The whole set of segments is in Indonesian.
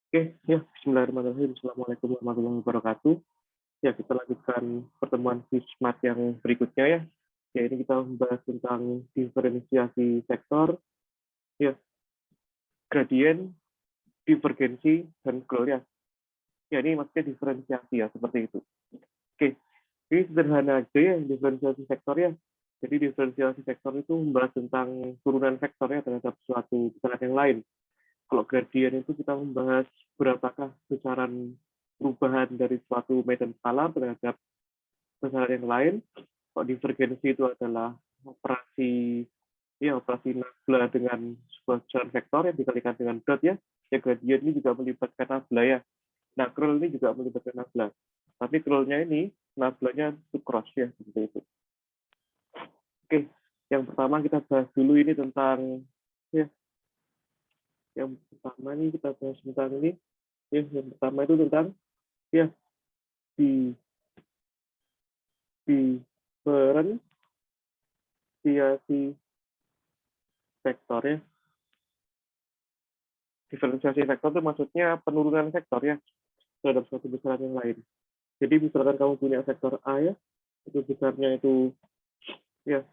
Oke, ya, bismillahirrahmanirrahim. Assalamualaikum warahmatullahi wabarakatuh. Ya, kita lanjutkan pertemuan Fismat yang berikutnya ya. Ya, ini kita membahas tentang diferensiasi sektor, ya, gradien, divergensi, dan scroll ya. Ya, ini maksudnya diferensiasi ya, seperti itu. Oke, ini sederhana aja ya, diferensiasi sektor ya. Jadi diferensiasi sektor itu membahas tentang turunan vektor ya terhadap suatu besaran yang lain. Kalau gradien itu kita membahas berapakah besaran perubahan dari suatu medan skala terhadap besaran yang lain. Kalau divergensi itu adalah operasi nabla dengan sebuah besaran vektor yang dikalikan dengan dot ya. Ya gradien ini juga melibatkan nabla ya. Nah, curl ini juga melibatkan nabla. Tapi curlnya ini nablanya itu cross ya, seperti itu. Oke, yang pertama kita bahas dulu ini tentang ya, yang pertama ini kita bahas tentang ini ya, yang pertama itu tentang ya di diferensiasi vektor ya. Diferensiasi vektor itu maksudnya penurunan vektor ya terhadap suatu besaran yang lain. Jadi misalkan kamu punya vektor A ya, itu besarnya itu ya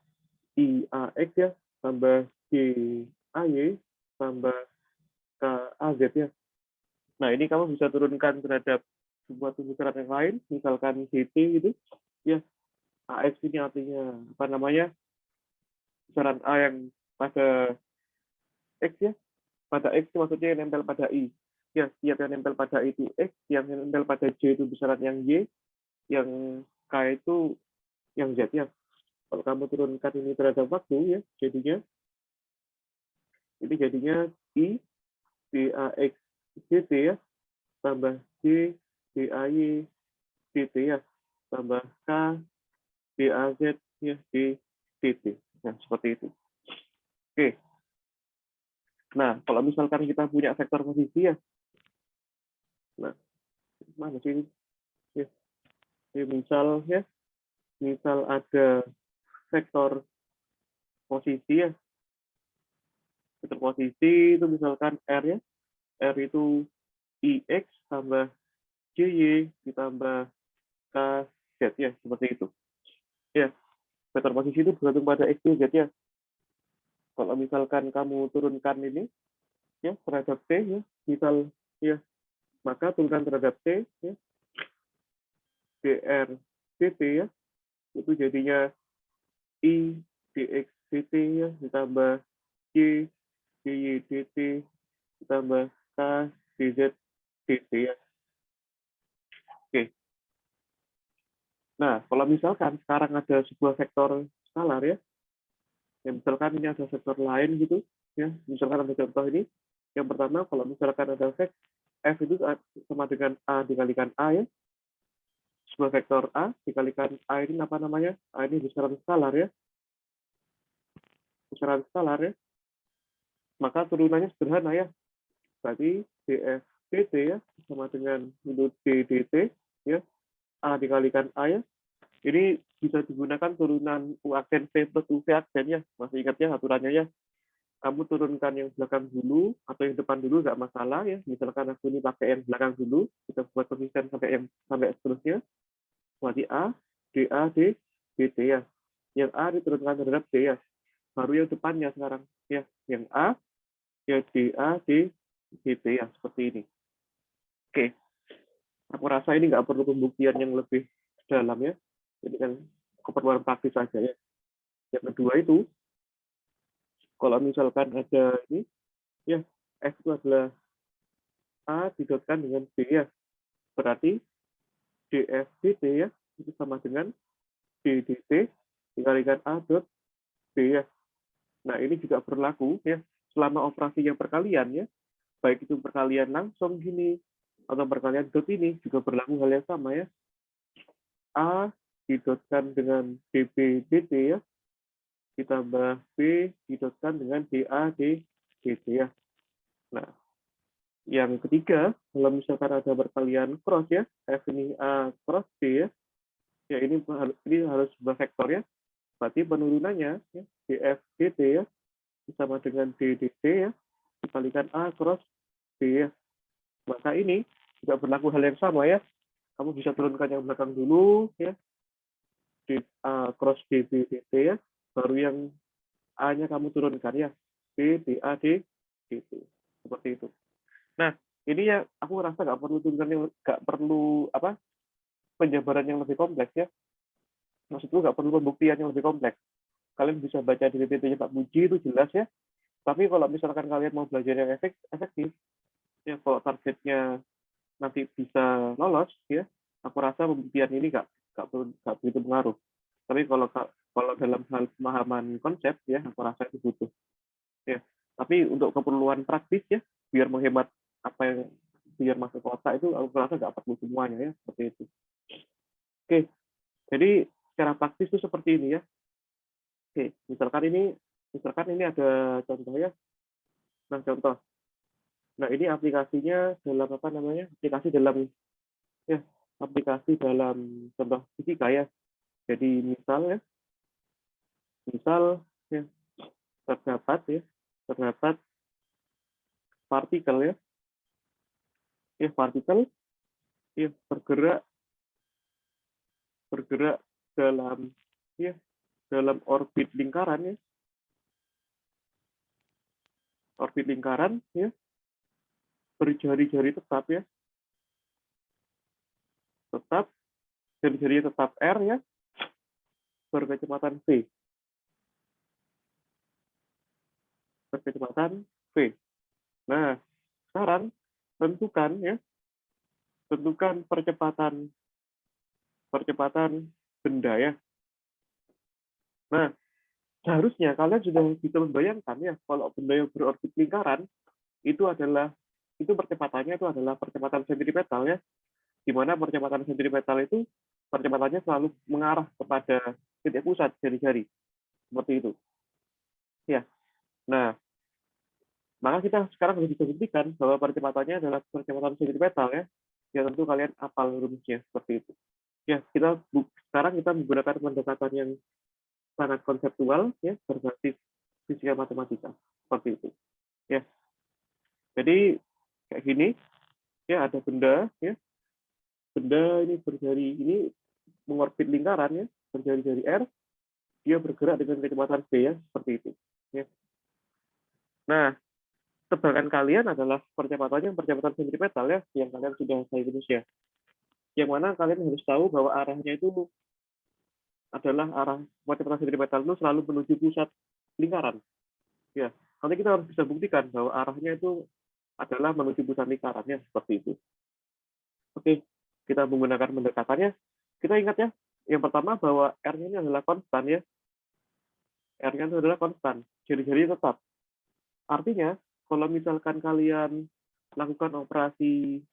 IAX ya, tambah GAY, tambah KAZ ya. Nah, ini kamu bisa turunkan terhadap sebuah besaran yang lain, misalkan GT gitu, ya. AX ini artinya apa namanya? Besaran A yang pada X ya, pada X itu maksudnya yang nempel pada I. Ya, setiap yang nempel pada I itu X, yang nempel pada J itu besaran yang Y, yang K itu yang Z ya. Kalau kamu turunkan ini terhadap waktu ya, jadinya I DAX GT ya, tambah J DAY GT ya, tambah K DAZ ya DT. Nah, seperti itu. Oke. Nah, kalau misalkan kita punya vektor posisi ya, nah, mana sih ini? Ya, misal ada vektor posisi ya, vektor posisi itu misalkan R ya, R itu IX tambah JY ditambah KZ ya, seperti itu. Ya, vektor posisi itu bergantung pada X, Y, Z ya. Kalau misalkan kamu turunkan ini ya terhadap T ya, misal ya, maka turunkan terhadap T ya, dr dt ya, itu jadinya I dx dt ya, ditambah Y dy dt ditambah K dz dt ya. Oke. Nah, kalau misalkan sekarang ada sebuah vektor skalar ya, misalkan ini ada vektor lain gitu, ya, misalkan ada contoh ini, yang pertama kalau misalkan ada vektor F itu sama dengan A dikalikan A ya, sebuah vektor A dikalikan A ini apa namanya? A ini besaran skalar ya, maka turunannya sederhana ya, berarti df dt ya sama dengan minus d dt ya, A dikalikan A ya, ini bisa digunakan turunan U aksen V plus UV aksen ya, masih ingat ya aturannya ya. Kamu turunkan yang belakang dulu atau yang depan dulu nggak masalah ya, misalkan aku ini pakai yang belakang dulu, kita buat konsisten sampai seterusnya, berarti A DA D dt ya, yang A diturunkan terhadap D ya, baru yang depannya sekarang ya, yang A ya DA D dt ya, seperti ini. Oke, aku rasa ini nggak perlu pembuktian yang lebih dalam ya, jadi kan keperluan praktis saja ya. Yang kedua itu, kalau misalkan ada ini ya, F itu adalah A didotkan dengan B ya, berarti df dt ya itu sama dengan d dt dikalikan A dot B ya. Nah, ini juga berlaku ya selama operasi yang perkalian ya, baik itu perkalian langsung gini atau perkalian dot ini juga berlaku hal yang sama ya. A didotkan dengan db dt ya, ditambah B didotkan dengan DA D dt ya. Nah, yang ketiga, kalau misalkan ada perkalian cross ya, F ini A cross B ya, ya ini harus sebuah vektor ya, berarti penurunannya ya, df dt ya sama dengan d dt ya dikalikan A cross B ya. Maka ini juga berlaku hal yang sama ya. Kamu bisa turunkan yang belakang dulu ya, di cross D, B, D, T ya. Baru yang A-nya kamu turunkan ya. B, D, A, D, D, T. Seperti itu. Nah, ini ya aku rasa nggak perlu turunkan yang nggak perlu apa penjabaran yang lebih kompleks ya. Maksudku nggak perlu pembuktian yang lebih kompleks. Kalian bisa baca di PPT-nya Pak Puji itu jelas ya. Tapi kalau misalkan kalian mau belajar yang efektif, ya kalau targetnya nanti bisa lolos ya, aku rasa pembuktian ini nggak begitu pengaruh. Tapi kalau dalam hal pemahaman konsep ya, aku rasa itu butuh ya. Tapi untuk keperluan praktis ya, biar menghemat apa yang biar masuk ke otak itu, aku rasa nggak perlu semuanya ya, seperti itu. Oke, jadi secara praktis itu seperti ini ya. Oke, misalkan ini ada contoh ya. Nah, contoh. Nah, ini aplikasinya dalam apa namanya? Ya, aplikasi dalam contoh fisika ya. Jadi misal ya, terdapat partikel partikel ya bergerak dalam ya dalam orbit lingkaran ya, berjari-jari tetap jari-jarinya tetap R ya, berkecepatan V. Nah, sekarang tentukan percepatan benda ya. Nah, seharusnya kalian sudah bisa membayangkan ya, kalau benda yang berorbit lingkaran itu percepatannya itu adalah percepatan sentripetal ya, di mana percepatan sentripetal itu percepatannya selalu mengarah kepada titik pusat jari-jari seperti itu ya. Nah, maka kita sekarang sudah bisa buktikan bahwa percepatannya adalah percepatan sentripetal ya. Ya tentu kalian hafal rumusnya seperti itu. Ya, sekarang kita menggunakan pendekatan yang sangat konseptual ya, berbasis fisika matematika seperti itu. Ya. Jadi kayak gini ya, ada benda ya. Benda ini mengorbit lingkaran ya, berjari-jari R, dia bergerak dengan kecepatan v ya, seperti itu. Ya. Nah, tebakan kalian adalah percepatan sentripetal ya, yang kalian sudah saya Indonesia. Yang mana kalian harus tahu bahwa arahnya itu adalah arah percepatan sentripetal itu selalu menuju pusat lingkaran. Ya, nanti kita harus bisa buktikan bahwa arahnya itu adalah menuju pusat lingkarannya seperti itu. Oke, kita menggunakan pendekatannya. Kita ingat ya, yang pertama bahwa R-nya ini adalah konstan ya. R-nya itu adalah konstan, jari-jari tetap. Artinya, kalau misalkan kalian lakukan operasi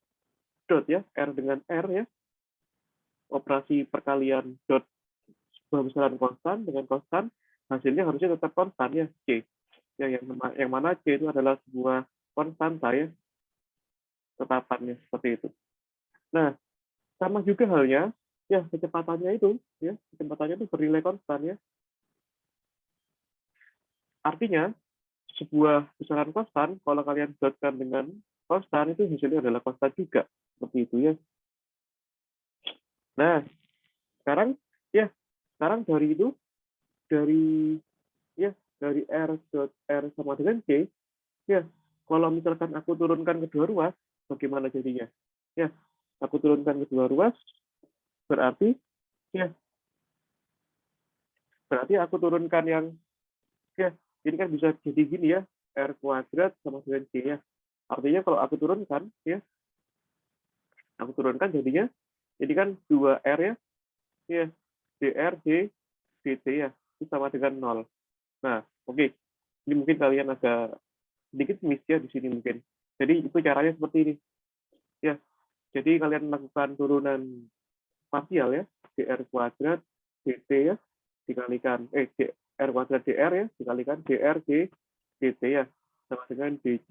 dot ya, R dengan R ya, operasi perkalian dot sebuah besaran konstan dengan konstan, hasilnya harusnya tetap konstan ya, C. Ya, yang mana C itu adalah sebuah konstanta ya, tetapannya seperti itu. Nah, sama juga halnya, ya kecepatannya itu bernilai konstan ya. Artinya, sebuah besaran konstan, kalau kalian dotkan dengan konstan, itu hasilnya adalah konstan juga. Seperti itu ya. Nah, sekarang dari R dot R sama dengan C, ya, kalau misalkan aku turunkan kedua ruas, bagaimana jadinya? Ya, aku turunkan kedua ruas, berarti aku turunkan yang, ya, ini kan bisa jadi gini ya, R kuadrat sama dengan C ya. Artinya kalau aku turunkan jadinya, jadi kan 2R ya, dr dt ya, itu sama dengan 0. Nah, oke. Ini mungkin kalian agak sedikit miss ya di sini mungkin. Jadi itu caranya seperti ini. Ya, jadi kalian lakukan turunan parsial ya, dr kuadrat dt ya, dikalikan dr kuadrat dr ya, dikalikan dr dt ya, sama dengan dc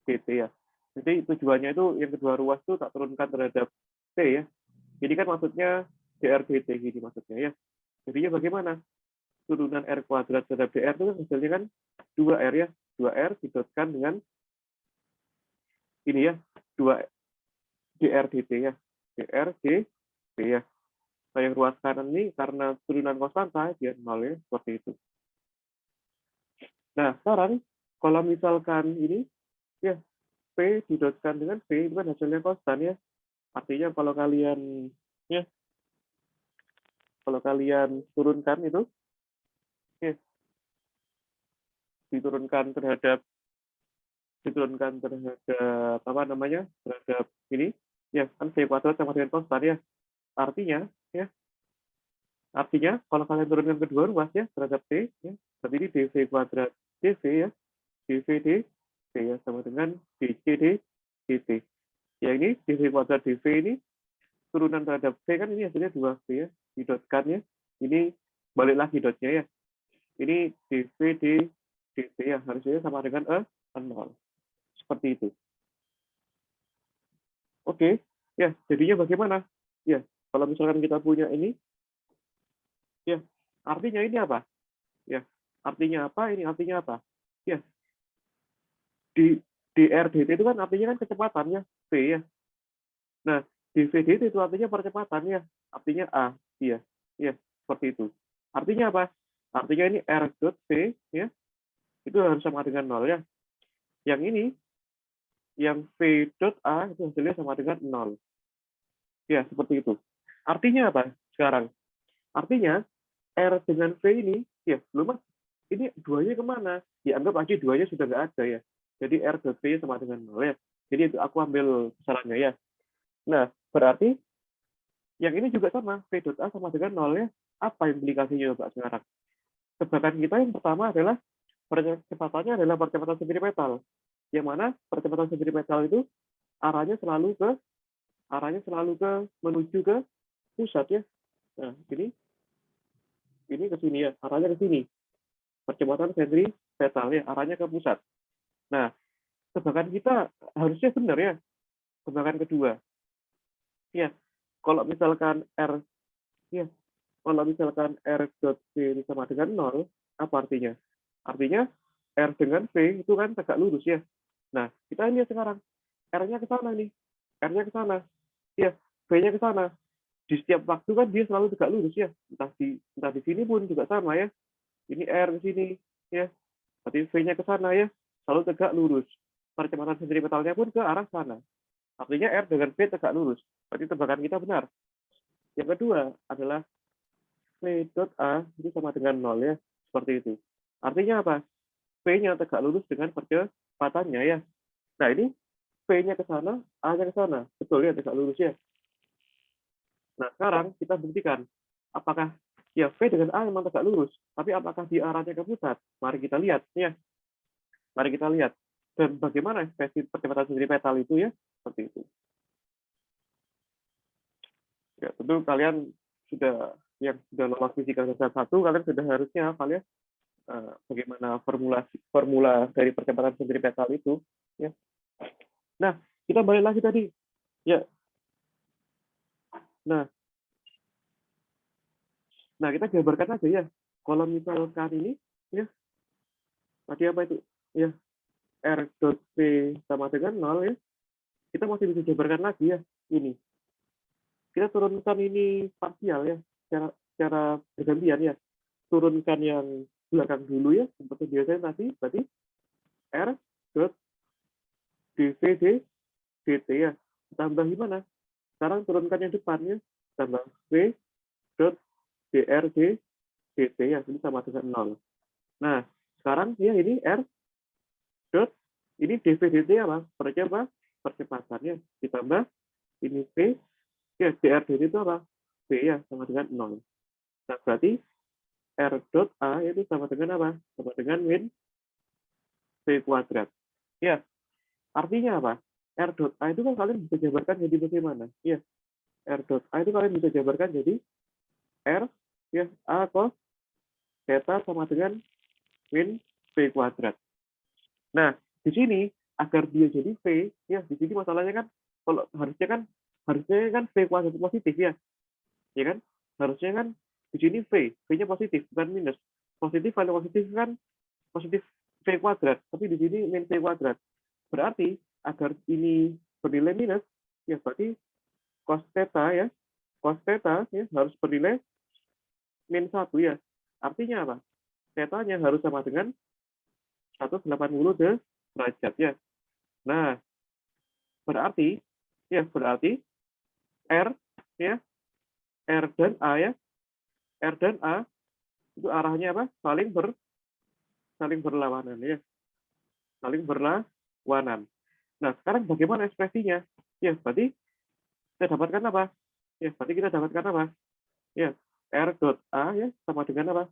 dt ya. Jadi tujuannya itu yang kedua ruas itu tak turunkan terhadap t ya. Jadi kan maksudnya dr dt gini maksudnya ya. Jadinya bagaimana? Turunan R kuadrat terhadap DR itu kan hasilnya kan 2R ya. 2R didotkan dengan ini ya, 2 dr dt ya. dr dv ya. Nah, yang ruas kanan ini karena turunan konstanta, dia 0 ya, seperti itu. Nah, sekarang kalau misalkan ini, ya, P didotkan dengan V, itu kan hasilnya konstan ya. Artinya ya, kalau kalian turunkan itu, ya, diturunkan terhadap apa namanya, terhadap ini, ya kan V kuadrat sama dengan konstan ya. Artinya, kalau kalian turunkan kedua ruas ya terhadap T, ya, berarti ini dv kuadrat dv ya, dv dv ya sama dengan dc dt. Ya ini dv kuadrat dv ini turunan terhadap V kan ini hasilnya 2V ya, didotkan ya. Ini balik lagi dotnya ya. Ini dv dt ya, harusnya sama dengan 0. Seperti itu. Oke, ya jadinya bagaimana? Ya, kalau misalkan kita punya ini, ya artinya ini apa? Ya, artinya apa? Ini artinya apa? Ya, di dr dt itu kan artinya kan kecepatannya V ya. Nah, dv dt itu artinya percepatannya, artinya A, iya, iya, seperti itu. Artinya apa? Artinya ini R dot V ya, itu harus sama dengan 0 ya. Yang ini, yang V dot A itu hasilnya sama dengan 0. Ya, seperti itu. Artinya apa sekarang? Artinya R dengan V ini, ya belum mas, ini duanya kemana? Ya anggap aja duanya sudah nggak ada ya. Jadi R dot V sama dengan 0 ya. Jadi itu aku ambil besarannya ya. Nah, berarti yang ini juga sama, V dot A sama dengan 0 ya. Apa implikasinya Pak sekarang? Tebakan kita yang pertama adalah percepatannya adalah percepatan sentripetal. Yang mana percepatan sentripetal itu arahnya selalu ke menuju ke pusat ya. Nah, ini ke sini ya, arahnya ke sini. Percepatan sentripetal ya, arahnya ke pusat. Nah, tebakan kita harusnya benar ya. Tebakan kedua. Ya, kalau misalkan R dot V ini sama dengan 0, apa artinya? Artinya R dengan V itu kan tegak lurus ya. Nah, kita lihat sekarang. R-nya ke sana nih. R-nya ke sana. Ya, V-nya ke sana. Di setiap waktu kan dia selalu tegak lurus ya. Entah di sini pun juga sama ya. Ini R ke sini ya. Berarti V-nya ke sana ya. Selalu tegak lurus. Percepatan sentripetalnya pun ke arah sana. Artinya R dengan V tegak lurus. Berarti tebakan kita benar. Yang kedua adalah V dot A itu sama dengan 0 ya. Seperti itu. Artinya apa? V-nya tegak lurus dengan percepatannya ya. Nah, ini V-nya ke sana, A-nya ke sana. Betul ya, tegak lurus ya. Nah, sekarang kita buktikan. Apakah ya V dengan A memang tegak lurus, tapi apakah di arahnya ke pusat? Mari kita lihat ya. Mari kita lihat. Dan bagaimana ekspresi percepatan sentripetal itu ya? Seperti itu. Ya, tentu kalian sudah lolos fisika semester 1, kalian sudah harusnya hafal ya bagaimana formula dari percepatan sentripetal itu ya. Nah, kita balik lagi tadi. Ya. Nah, kita gambarkan aja ya. Kalau misalkan ini ya, tadi apa itu? Ya, R dot V sama dengan 0 ya. Kita masih bisa gambarkan lagi ya. Ini. Kita turunkan ini parsial ya, secara bergantian ya. Turunkan yang belakang dulu ya, seperti biasanya tadi, berarti R dot dv dt ya. Tambah gimana? Sekarang turunkan yang depannya, tambah V dot dr dt ya, ini sama dengan 0. Nah, sekarang ya ini R dot, ini dv dt apa? Percepatannya, ditambah ini V, ya dr dt itu apa? V ya, sama dengan 0. Nah, berarti R dot A itu sama dengan apa? Sama dengan min V kuadrat. Ya, artinya apa? R dot A itu kan kalian bisa jabarkan jadi bagaimana? Ya, R dot A itu kalian bisa jabarkan jadi R ya A cos theta sama dengan min V kuadrat. Nah, di sini agar dia jadi V, ya di sini masalahnya kan kalau harusnya kan V kuadrat positif ya. Ya kan? Harusnya kan di sini V-nya positif bukan minus. Positif kalau positif kan positif V kuadrat, tapi di sini min V kuadrat. Berarti agar ini bernilai minus, ya berarti cos theta ya, harus bernilai min 1 ya. Artinya apa? Theta-nya harus sama dengan 180 derajat ya. Nah, berarti R ya, R dan A ya, R dan A itu arahnya apa? Saling berlawanan ya. Saling berlawanan. Nah, sekarang bagaimana ekspresinya? Ya, berarti kita dapatkan apa? Ya, berarti kita dapatkan apa? Ya, R dot A ya sama dengan apa?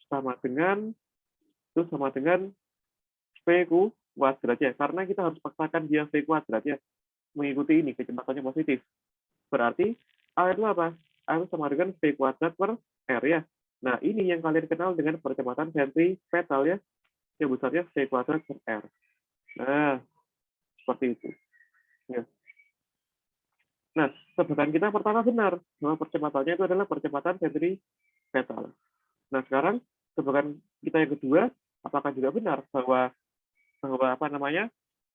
Sama dengan V kuadrat ya. Karena kita harus paksakan dia V kuadrat ya. Mengikuti ini, kecepatannya positif. Berarti A itu apa? A itu sama dengan V kuadrat per R ya. Nah, ini yang kalian kenal dengan percepatan sentripetal ya. Yang besarnya V kuadrat per R. Nah, seperti itu. Ya. Nah, tebakan kita pertama benar bahwa percepatannya itu adalah percepatan sentripetal. Nah, sekarang tebakan kita yang kedua, apakah juga benar bahwa apa namanya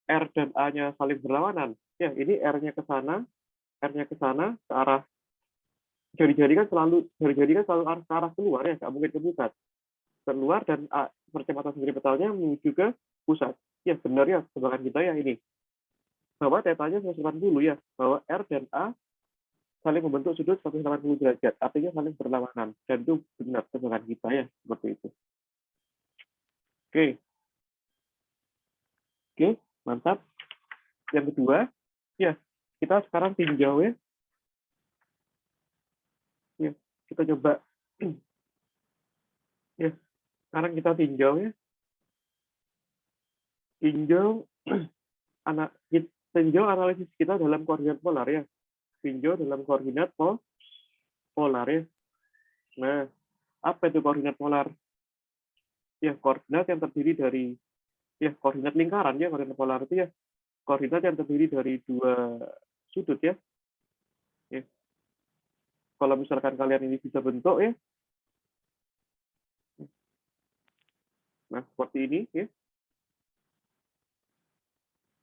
R dan A-nya saling berlawanan? Ya, ini R-nya ke sana, ke arah jari-jari kan selalu ke arah keluar ya, nggak mungkin ke pusat. Keluar dan percepatan sentripetalnya menuju ke pusat. Ya, benar ya tebakan kita ya ini. Bahwa tetanya 180 ya, bahwa R dan A saling membentuk sudut 180 derajat, artinya saling berlawanan. Dan itu benar tebakan kita ya, seperti itu. Oke, mantap. Yang kedua, ya, kita sekarang tinjau ya. Ya, kita coba. Ya, sekarang kita tinjau ya. Tinjau analisis kita dalam koordinat polar ya. Tinjau dalam koordinat polar ya. Nah, apa itu koordinat polar? Ya, koordinat yang terdiri dari koordinat lingkaran ya, koordinat polar itu ya. Koordinat yang terdiri dari dua sudut ya. Ya. Kalau misalkan kalian ini bisa bentuk ya. Nah, seperti ini ya.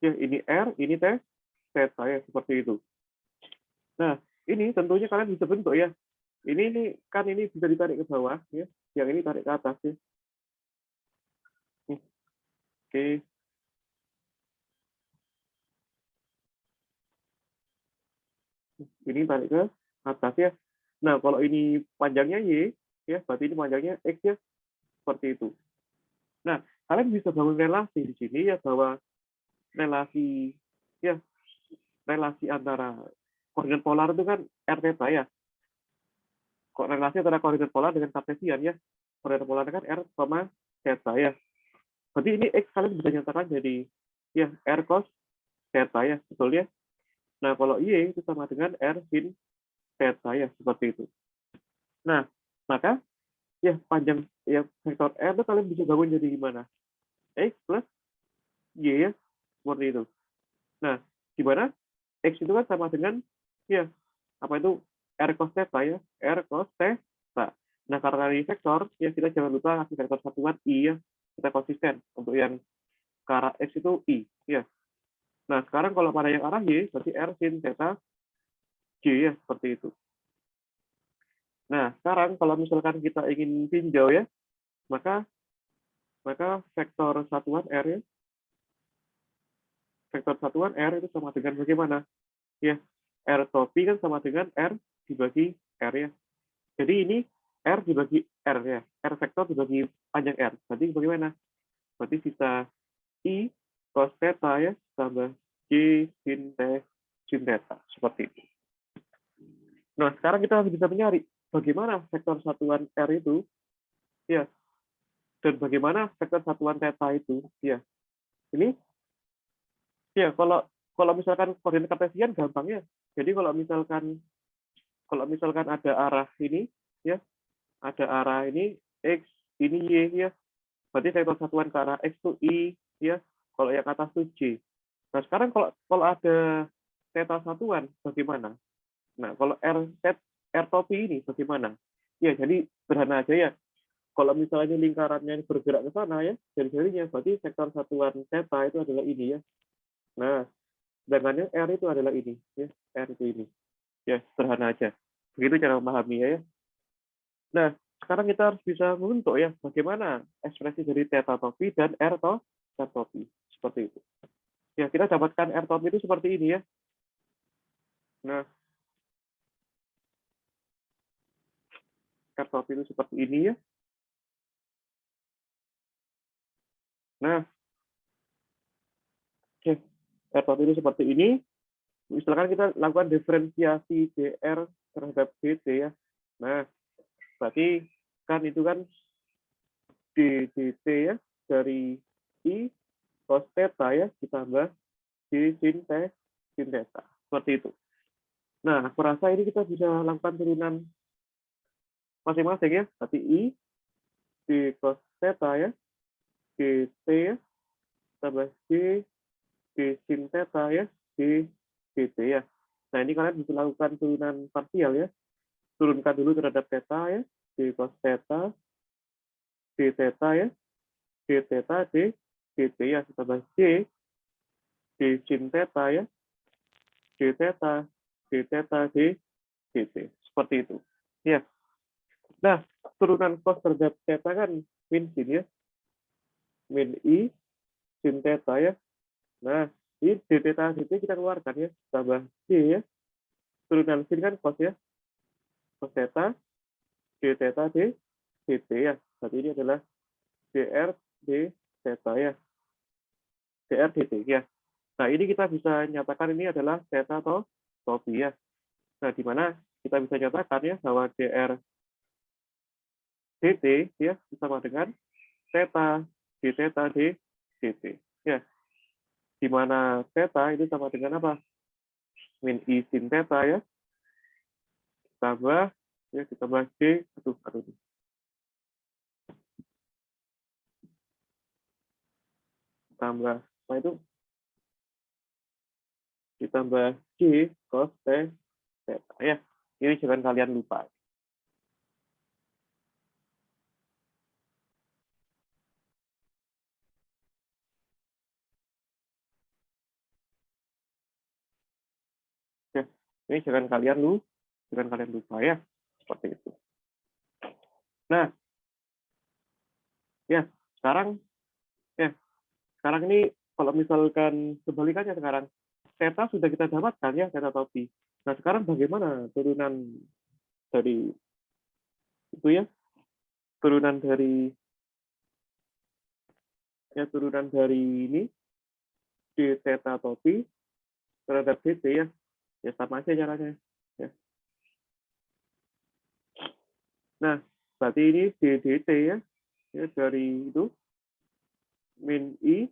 Ya, ini R, ini theta ya, seperti itu. Nah, ini tentunya kalian bisa bentuk ya. Ini kan ini bisa ditarik ke bawah ya. Yang ini tarik ke atas ya. Oke. Ini tarik ke atas ya. Nah, kalau ini panjangnya Y ya, berarti ini panjangnya X ya. Seperti itu. Nah, kalian bisa bangun relasi di sini ya, bahwa relasi antara koordinat polar itu kan R theta ya. Kok relasi antara koordinat polar dengan kartesian ya. Koordinat polar kan R sama theta ya. Berarti ini X kalian bisa nyatakan jadi ya R cos theta ya, betul ya. Nah, kalau Y itu sama dengan R sin theta ya, seperti itu. Nah, maka ya panjang ya vektor R itu kalian bisa bangun jadi gimana? X plus Y ya, seperti itu. Nah, gimana? X itu kan sama dengan ya apa itu R cos theta ya, R cos theta. Nah, karena ini vektor ya kita jangan lupa kasih vektor satuan I ya, kita konsisten untuk yang ke arah X itu I ya. Nah, sekarang kalau pada yang arah Y berarti R sin theta J ya, seperti itu. Nah, sekarang kalau misalkan kita ingin tinjau ya, maka vektor satuan R ya, vektor satuan R itu sama dengan bagaimana? Ya, R topi kan sama dengan R dibagi R ya. Jadi ini R dibagi R ya, R vektor dibagi panjang R. Berarti bagaimana? Berarti sisa I cos theta ya, tambah J sin theta. Seperti itu. Nah, sekarang kita harus bisa mencari bagaimana vektor satuan R itu, ya, dan bagaimana vektor satuan theta itu, ya. Ini, ya, kalau misalkan koordinat kartesian gampang ya. Jadi kalau misalkan ada arah ini, ya, ada arah ini X, ini Y, ya, berarti vektor satuan ke arah X itu I, ya, kalau yang atas itu J. Nah, sekarang kalau ada theta satuan, bagaimana? Nah, kalau R topi ini bagaimana? Ya, jadi sederhana aja ya. Kalau misalnya lingkarannya bergerak ke sana ya, jari-jarinya, berarti vektor satuan theta itu adalah ini ya. Nah, sedangkan R itu adalah ini, ya. R itu ini. Ya, sederhana aja. Begitu cara memahaminya ya. Nah, sekarang kita harus bisa membentuk ya, bagaimana ekspresi dari theta topi dan R topi. Seperti itu. Ya, kita dapatkan R topi itu seperti ini ya. Nah, R topi itu seperti ini ya. Nah, oke. R topi itu seperti ini. Misalkan kita lakukan diferensiasi dr terhadap dt ya. Nah, berarti kan itu kan dt ya, dari I cos theta ya, ditambah D sin theta. Seperti itu. Nah, aku rasa ini kita bisa lakukan turunan masing-masing ya. Berarti I D cos theta ya, dt ya, tambah D sin theta ya, D dt ya. Nah, ini kalian bisa lakukan turunan parsial ya. Turunkan dulu terhadap theta ya, D cos theta, D theta ya, D theta, D dt ya, tambah D sin theta ya, D theta, D theta, D dt. Seperti itu. Ya. Nah, turunan cos terhadap theta kan min sin ya. Min I sin theta ya. Nah, ini d theta dt kita keluarkan ya. Tambah D ya. Turunan sin kan cos ya. Cos theta, D theta, D dt ya. Berarti ini adalah dr d theta ya. Dr dt ya. Nah, ini kita bisa nyatakan ini adalah theta atau topi ya. Nah, di mana kita bisa nyatakan ya bahwa dr dt ya sama dengan theta d theta d dt ya. Di mana theta itu sama dengan apa? Min I sin theta ya. Tambah ya, ditambah D, aduh. Tambah apa itu? Ditambah G cos theta ya. Ini jangan kalian lupa. Ya, ini jangan kalian lupa ya. Seperti itu. Nah, ya, sekarang ini kalau misalkan kebalikannya sekarang, theta sudah kita dapatkan ya, theta topi. Nah, sekarang bagaimana turunan dari itu ya? Turunan dari ini d theta topi terhadap dt ya. Ya sama aja caranya. Ya. Nah, berarti ini ddt ya, dari itu min I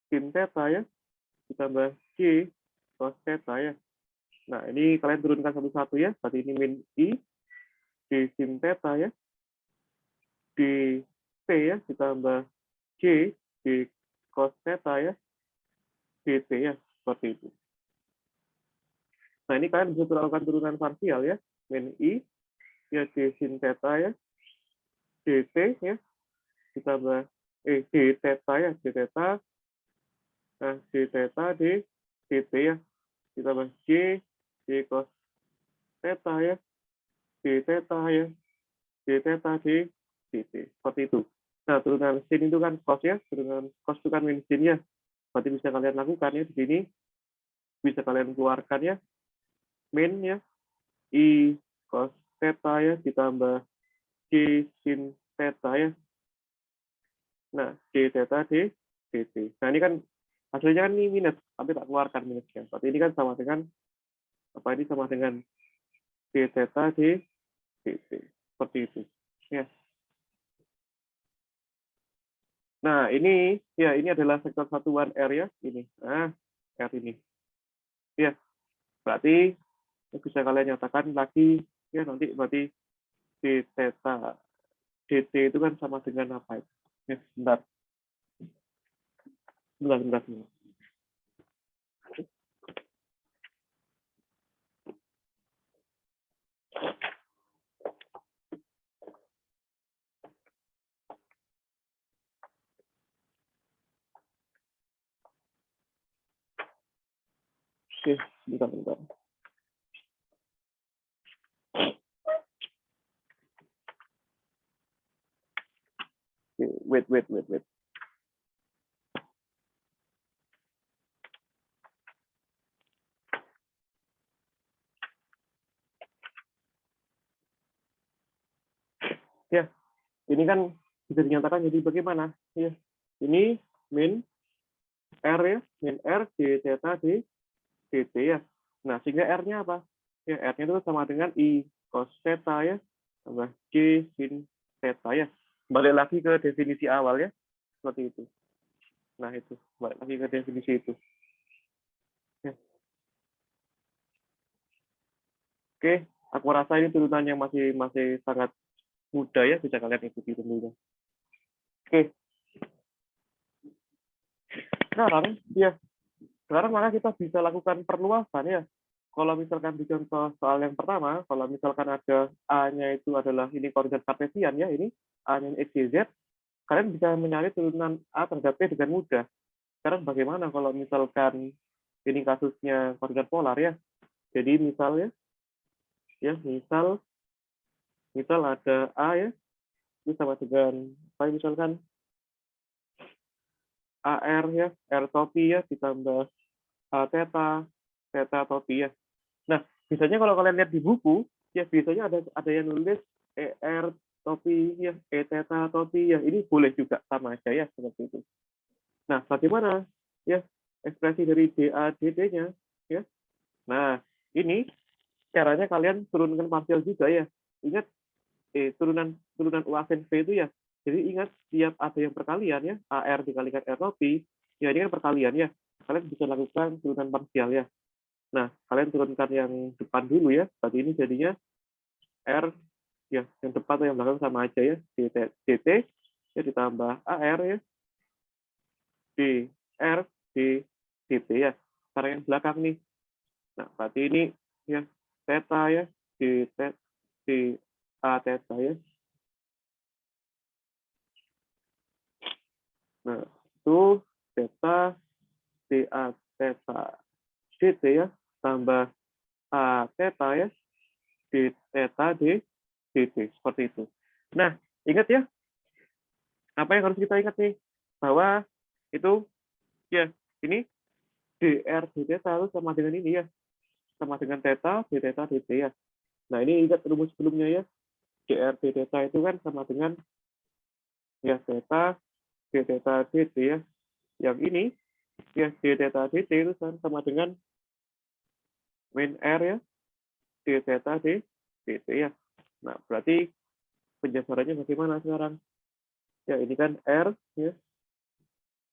sin theta ya, ditambah G cos theta ya. Nah, ini kalian turunkan satu-satu ya. Berarti ini min I D sin theta ya, dt ya, ditambah G D cos theta ya, dt ya, seperti itu. Nah, ini kalian bisa melakukan turunan parsial ya, min I ya D sin theta ya, dt ya, ditambah d theta ya, d theta, nah d theta d dt ya, ditambah G D cos theta ya, D theta ya, D theta D dt. Seperti itu. Nah, turunan sin itu kan cos ya, turunan cos itu kan min sin ya. Berarti bisa kalian lakukan ya di sini, bisa kalian keluarkan ya, min ya, I cos theta ya, ditambah G sin theta ya. Nah, D theta D dt. Nah, ini kan hasilnya kan ini minus, tapi tak keluarkan minusnya. Berarti ini kan sama dengan apa, ini sama dengan D theta D dt. Seperti itu. Ya. Nah, ini adalah sektor satuan R ya, ini. Nah, R ini. Ya, berarti bisa kalian nyatakan lagi ya, nanti berarti D theta dt itu kan sama dengan apa itu? Ya, sebentar. Oke, bentar. Oke, wait. Ya, ini kan bisa dinyatakan jadi bagaimana? Ya, ini min R ya, min R d theta d dt ya. Nah, sehingga R-nya apa? Ya, R-nya itu sama dengan I cos theta ya, tambah J sin theta ya. Balik lagi ke definisi awal ya, seperti itu. Nah, itu. Balik lagi ke definisi itu. Ya. Oke, aku rasa ini turunan yang masih sangat mudah ya, bisa kalian ikuti tentunya. Oke, sekarang maka kita bisa lakukan perluasan ya. Kalau misalkan di contoh soal yang pertama, kalau misalkan ada A-nya itu adalah ini koordinat kartesian ya, ini A-nya X, Y, Z, kalian bisa mencari turunan A terhadap P dengan mudah. Sekarang bagaimana kalau misalkan ini kasusnya koordinat polar ya. Jadi misalnya, ya misal ada A ya, itu sama dengan, misalkan AR ya, R topi ya, ditambah A theta, theta topi ya. Nah, biasanya kalau kalian lihat di buku, ya biasanya ada yang nulis ER topi ya, E theta topi ya. Ini boleh juga sama aja ya seperti itu. Nah, bagaimana ya ekspresi dari DA DT-nya ya? Nah, ini caranya kalian turunkan partial juga ya. Ingat turunan UASN V itu ya. Jadi ingat setiap ada yang perkalian ya, AR dikalikan R topi, ya ini kan perkalian ya. Kalian bisa lakukan turunan parsial ya. Nah, kalian turunkan yang depan dulu ya. Berarti ini jadinya R ya, yang depan atau yang belakang sama aja ya. DT ya ditambah AR ya. DR D DT ya. Sekarang yang belakang nih. Nah, berarti ini ya theta ya, D A theta ya. Nah, itu theta DA theta DT ya, tambah A theta ya, D theta D dt, seperti itu. Nah, ingat ya, apa yang harus kita ingat nih? Bahwa itu, ya, ini dr d theta itu sama dengan ini ya, sama dengan theta, d theta dt ya. Nah, ini ingat rumus sebelumnya ya, dr d theta itu kan sama dengan ya theta, d theta dt ya. Yang ini, ya d theta dt itu sama dengan min r ya, d theta d dt ya. Nah, berarti penjabarannya bagaimana sekarang? Ya, ini kan R, ya,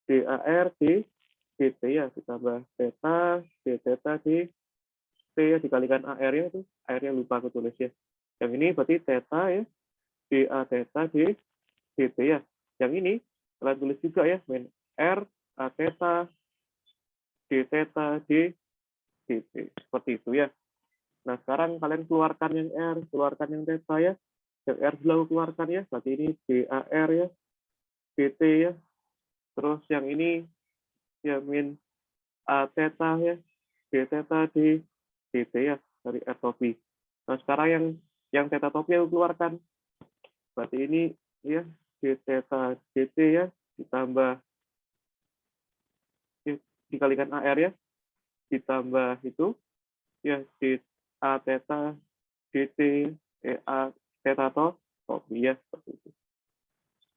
DAR, D, dt ya, ditambah theta, d theta, d, t ya, dikalikan AR-nya itu, AR-nya lupa aku tulis ya. Yang ini berarti theta ya, DA theta, D, dt ya. Yang ini, kalian tulis juga ya, min R, A theta, D theta, D, dt. Seperti itu ya. Nah, sekarang kalian keluarkan yang R, keluarkan yang theta ya. Yang R selalu keluarkan ya, berarti ini DAR ya, dt ya. Terus yang ini ya min A theta ya, D theta D dt ya dari R topi. Nah, sekarang yang theta topi yang keluarkan. Berarti ini ya D theta dt ya ditambah ya, dikalikan AR ya ditambah itu ya D A theta dt A theta topi ya seperti itu.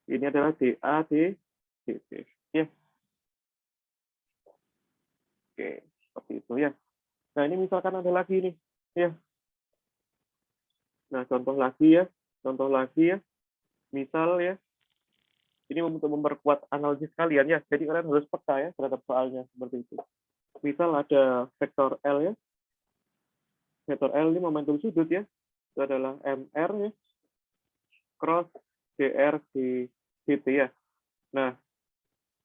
Ini adalah DA D dt ya. Oke, seperti itu ya. Nah, ini misalkan ada lagi nih ya. Nah, contoh lagi ya. Misal ya, ini untuk memperkuat analisis kalian ya. Jadi kalian harus peka ya terhadap soalnya seperti itu. Misal ada vektor L ya. Vektor L ini momentum sudut ya. Itu adalah MR ya. Cross DR di dt ya. Nah,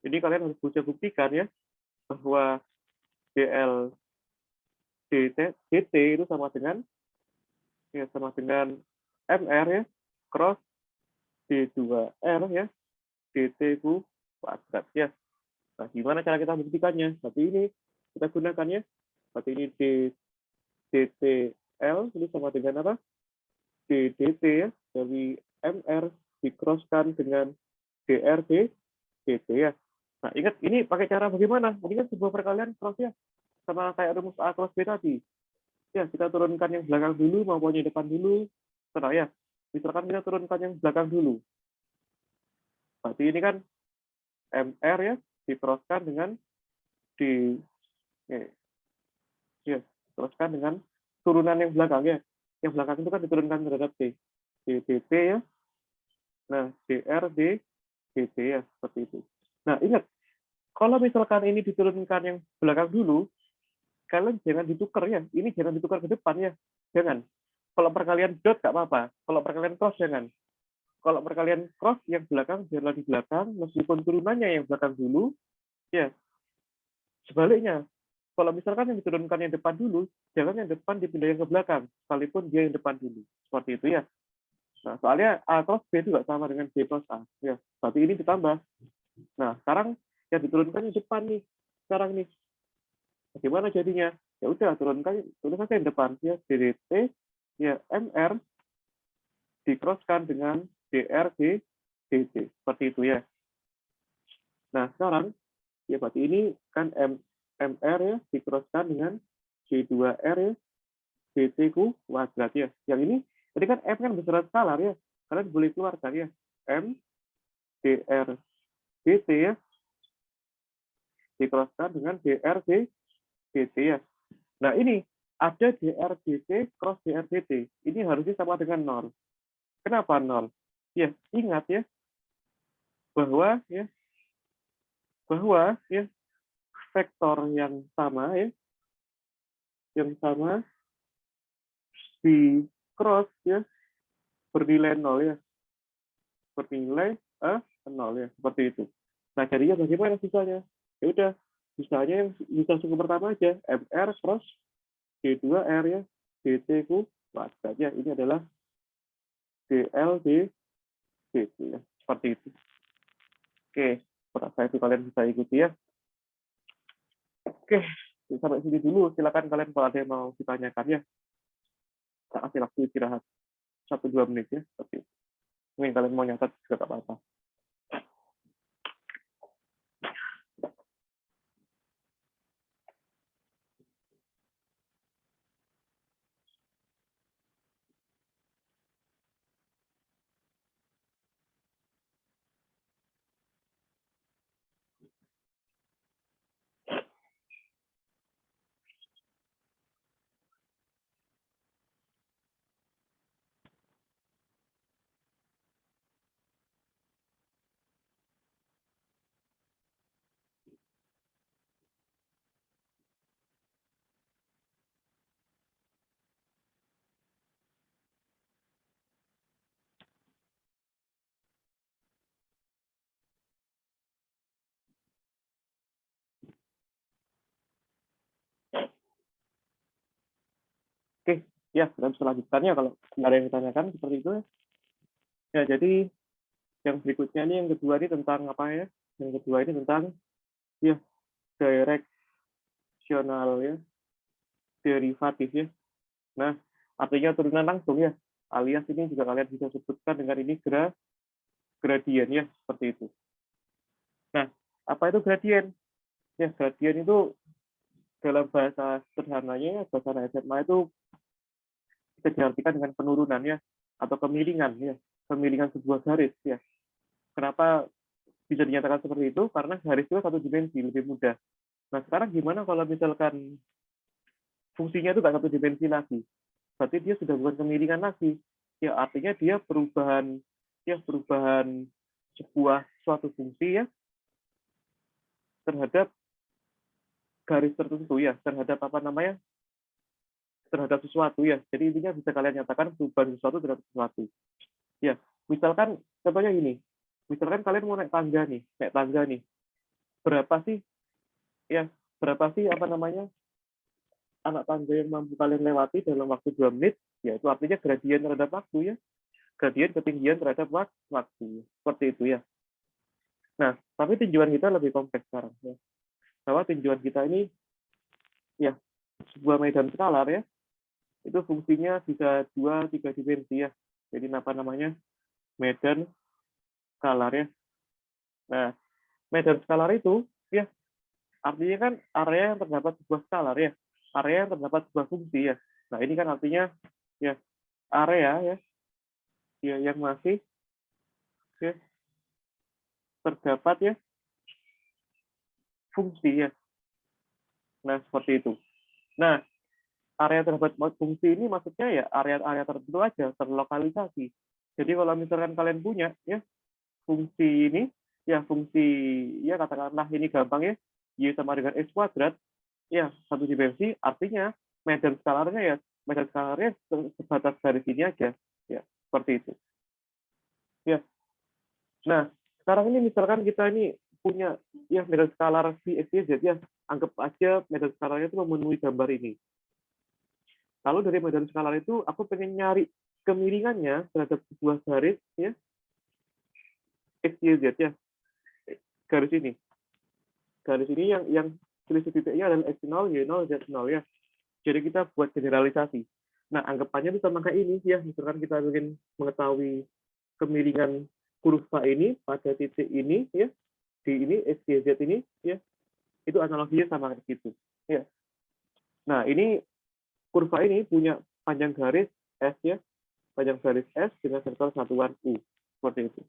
ini kalian harus bisa buktikan ya bahwa DL dt itu sama dengan MR ya cross D2R ya dt ku kuadrat ya. Nah, gimana cara kita buktikannya? Tapi ini kita gunakan ya Berarti ini DTL ini sama dengan apa? DDT ya, dari MR di-crosskan dengan DRT ya. Nah, ingat ini pakai cara bagaimana? Ini kan sebuah perkalian cross ya, sama kayak rumus A cross B tadi. Ya, kita turunkan yang belakang dulu maupun yang depan dulu. Tenang ya. Misalkan kita turunkan yang belakang dulu. Berarti ini kan MR ya, diteruskan dengan di ya, teruskan dengan turunan yang belakang ya. Yang belakang itu kan diturunkan terhadap T. DT ya. Nah, DT ya, seperti itu. Nah, ingat, kalau misalkan ini diturunkan yang belakang dulu, kalian jangan ditukar ya. Ini jangan ditukar ke depan ya. Jangan. Kalau perkalian dot nggak apa-apa. Kalau perkalian cross jangan. Kalau perkalian cross yang belakang biarlah di belakang, meskipun turunannya yang belakang dulu, ya sebaliknya. Kalau misalkan yang diturunkan yang depan dulu, jangan yang depan dipindah yang ke belakang, sekalipun dia yang depan dulu. Seperti itu ya. Nah, soalnya A cross B itu nggak sama dengan B plus A. Ya, berarti ini ditambah. Nah, sekarang yang diturunkan yang depan nih. Sekarang nih. Bagaimana jadinya? Ya udah, tulis saja yang depan. Ya, DDT, ya MR, di-crosskan dengan DRD, DT. Seperti itu ya. Nah, sekarang, ya berarti ini kan MR ya, di-crosskan dengan D2R ya, DT kuadrat ya. Yang ini kan M kan besaran skalar ya. Kalian boleh keluarkan ya. M, DR, DT ya, di-crosskan dengan DRD, DT ya. Nah, ini ada DRDT cross DRDT. Ini harusnya sama dengan 0. Kenapa 0? Ya, ingat ya, bahwa vektor yang sama di cross ya bernilai 0 ya, bernilai 0 ya, seperti itu. Nah, jadinya bagaimana sisanya? Ya udah, sisanya yang bisa suku pertama aja, MR cross D2R ya, DT kuadrat ya. Ini adalah DL DT ya, seperti itu. Oke, saya itu kalian bisa ikuti ya. Oke, sampai sini dulu. Silakan kalian kalau ada yang mau ditanyakan ya. Saya kasih waktu istirahat 1-2 menit ya. Seperti itu. Mungkin kalian mau nyatat juga nggak apa-apa. Oke, ya, dan selanjutnya kalau nggak ada yang ditanyakan seperti itu ya. Ya, jadi yang berikutnya ini yang kedua ini tentang apa ya? Yang kedua ini tentang ya direksional ya, derivatif ya. Nah, artinya turunan langsung ya. Alias ini juga kalian bisa sebutkan dengan ini gradien ya, seperti itu. Nah, apa itu gradien? Ya, gradien itu dalam bahasa sederhananya, bahasa SMA itu bisa diartikan dengan penurunan ya, atau kemiringan ya, kemiringan sebuah garis ya. Kenapa bisa dinyatakan seperti itu? Karena garis itu satu dimensi, lebih mudah. Nah, sekarang gimana kalau misalkan fungsinya itu nggak satu dimensi lagi? Berarti dia sudah bukan kemiringan lagi. Ya, artinya dia perubahan sebuah suatu fungsi ya terhadap garis tertentu ya, terhadap apa namanya? Terhadap sesuatu ya. Jadi intinya bisa kalian nyatakan perubahan sesuatu terhadap sesuatu. Ya, misalkan contohnya ini. Misalkan kalian mau naik tangga nih. Berapa sih apa namanya? Anak tangga yang mampu kalian lewati dalam waktu 2 menit? Ya, itu artinya gradien terhadap waktu ya. Gradien ketinggian terhadap waktu. Seperti itu ya. Nah, tapi tinjauan kita lebih kompleks sekarang ya. Bahwa tinjauan kita ini ya sebuah medan skalar ya, itu fungsinya bisa 2-3 dimensi ya. Jadi apa namanya? Medan skalar ya. Nah, medan skalar itu ya artinya kan area yang terdapat sebuah skalar ya. Area yang terdapat sebuah fungsi ya. Nah, ini kan artinya ya area ya yang masih ya terdapat ya fungsi ya. Nah, seperti itu. Nah, area terdapat fungsi ini maksudnya ya area-area tertentu aja, terlokalisasi. Jadi kalau misalkan kalian punya ya fungsi ini, ya fungsi ya katakanlah ini gampang ya, y sama dengan x kuadrat, ya satu dimensi, artinya medan skalarnya sebatas garis ini aja, ya seperti itu. Ya, nah sekarang ini misalkan kita ini punya ya medan skalar v x y z ya, anggap aja medan skalarnya itu memenuhi gambar ini. Lalu dari medan skalar itu aku pengen nyari kemiringannya terhadap sebuah garis ya x y z ya, garis ini yang selisih titiknya adalah x0 y0 z0 ya. Jadi kita buat generalisasi. Nah, anggapannya bisa pakai ini ya, misalkan kita ingin mengetahui kemiringan kurva ini pada titik ini ya, di ini x y z ini ya, itu analoginya sama kayak gitu ya. Nah, ini kurva ini punya panjang garis s ya, panjang garis s dengan vektor satuan u seperti itu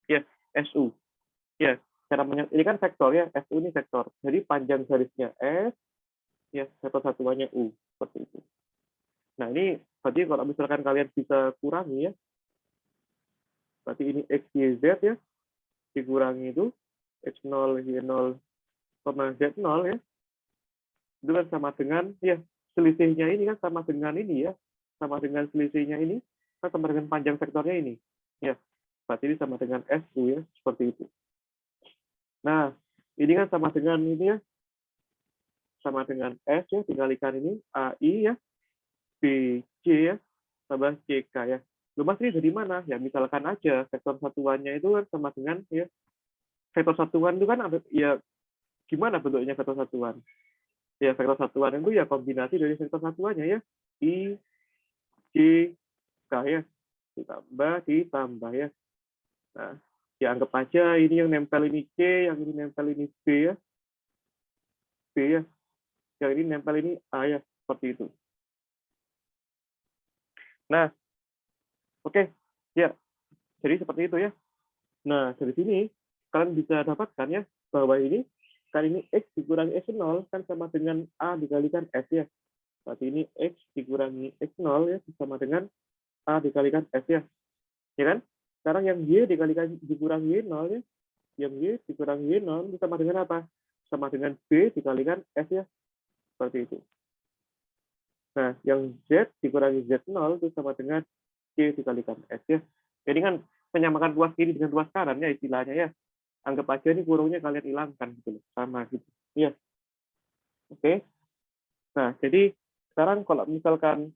ya, su ya. Cara ini kan vektor ya, su ini vektor, jadi panjang garisnya s ya, vektor satuannya u seperti itu. Nah, ini berarti kalau misalkan kalian bisa kurangi ya, berarti ini x y z ya, dikurangi itu x0 y0 z0 ya, itu kan sama dengan ya selisihnya ini kan sama dengan ini ya, sama dengan selisihnya ini kan sama dengan panjang vektornya ini ya, berarti ini sama dengan su ya, seperti itu. Nah, ini kan sama dengan ini ya, sama dengan s ya, dikalikan ini ai ya, bc ya, tambah ck ya. Lu mas ini dari mana? Ya misalkan aja vektor satuannya itu kan sama dengan ya, vektor satuan itu kan ya gimana bentuknya vektor satuan? Ya vektor satuan itu ya kombinasi dari vektor satuannya ya, i, j, k ya, ditambah ya. Nah, ya anggap aja ini yang nempel ini c, yang ini nempel ini b ya, yang ini nempel ini a ya, seperti itu. Nah, oke, ya, jadi seperti itu ya. Nah, dari sini kalian bisa dapatkan ya bahwa ini kan ini x dikurangi x0 kan sama dengan a dikalikan s ya. Berarti ini x dikurangi x0 ya sama dengan a dikalikan s ya. Ya kan? Sekarang yang y dikurangi y0 ya. Yang y dikurangi y0 itu sama dengan apa? Sama dengan b dikalikan s ya. Seperti itu. Nah, yang z dikurangi z0 itu sama dengan c dikalikan s ya. Jadi kan menyamakan ruas kiri dengan ruas kanan ya istilahnya ya. Anggap aja ini kurungnya kalian hilangkan gitu loh, sama gitu. Iya. Oke. Nah, jadi sekarang kalau misalkan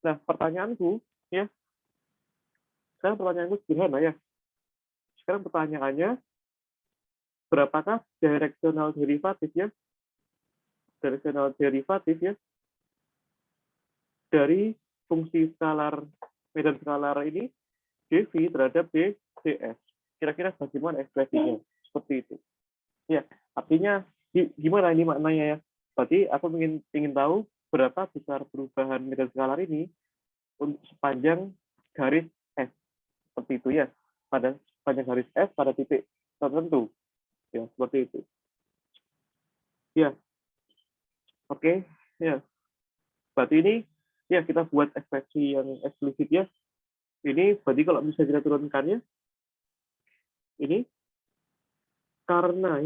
pertanyaanku ya. Sekarang pertanyaanku sederhana ya. Sekarang pertanyaannya berapakah directional derivatif ya? Directional derivatif ya dari fungsi skalar medan skalar ini dv terhadap ds. Kira-kira bagaimana ekspresinya? Seperti itu. Ya, artinya gimana ini maknanya ya? Berarti aku ingin tahu berapa besar perubahan medan skalar ini untuk sepanjang garis S. Seperti itu ya. Pada sepanjang garis S pada titik tertentu. Ya, seperti itu. Ya. Oke, ya. Berarti ini ya kita buat ekspresi yang eksplisit ya. Ini berarti kalau bisa kita turunkan ya. Ini karena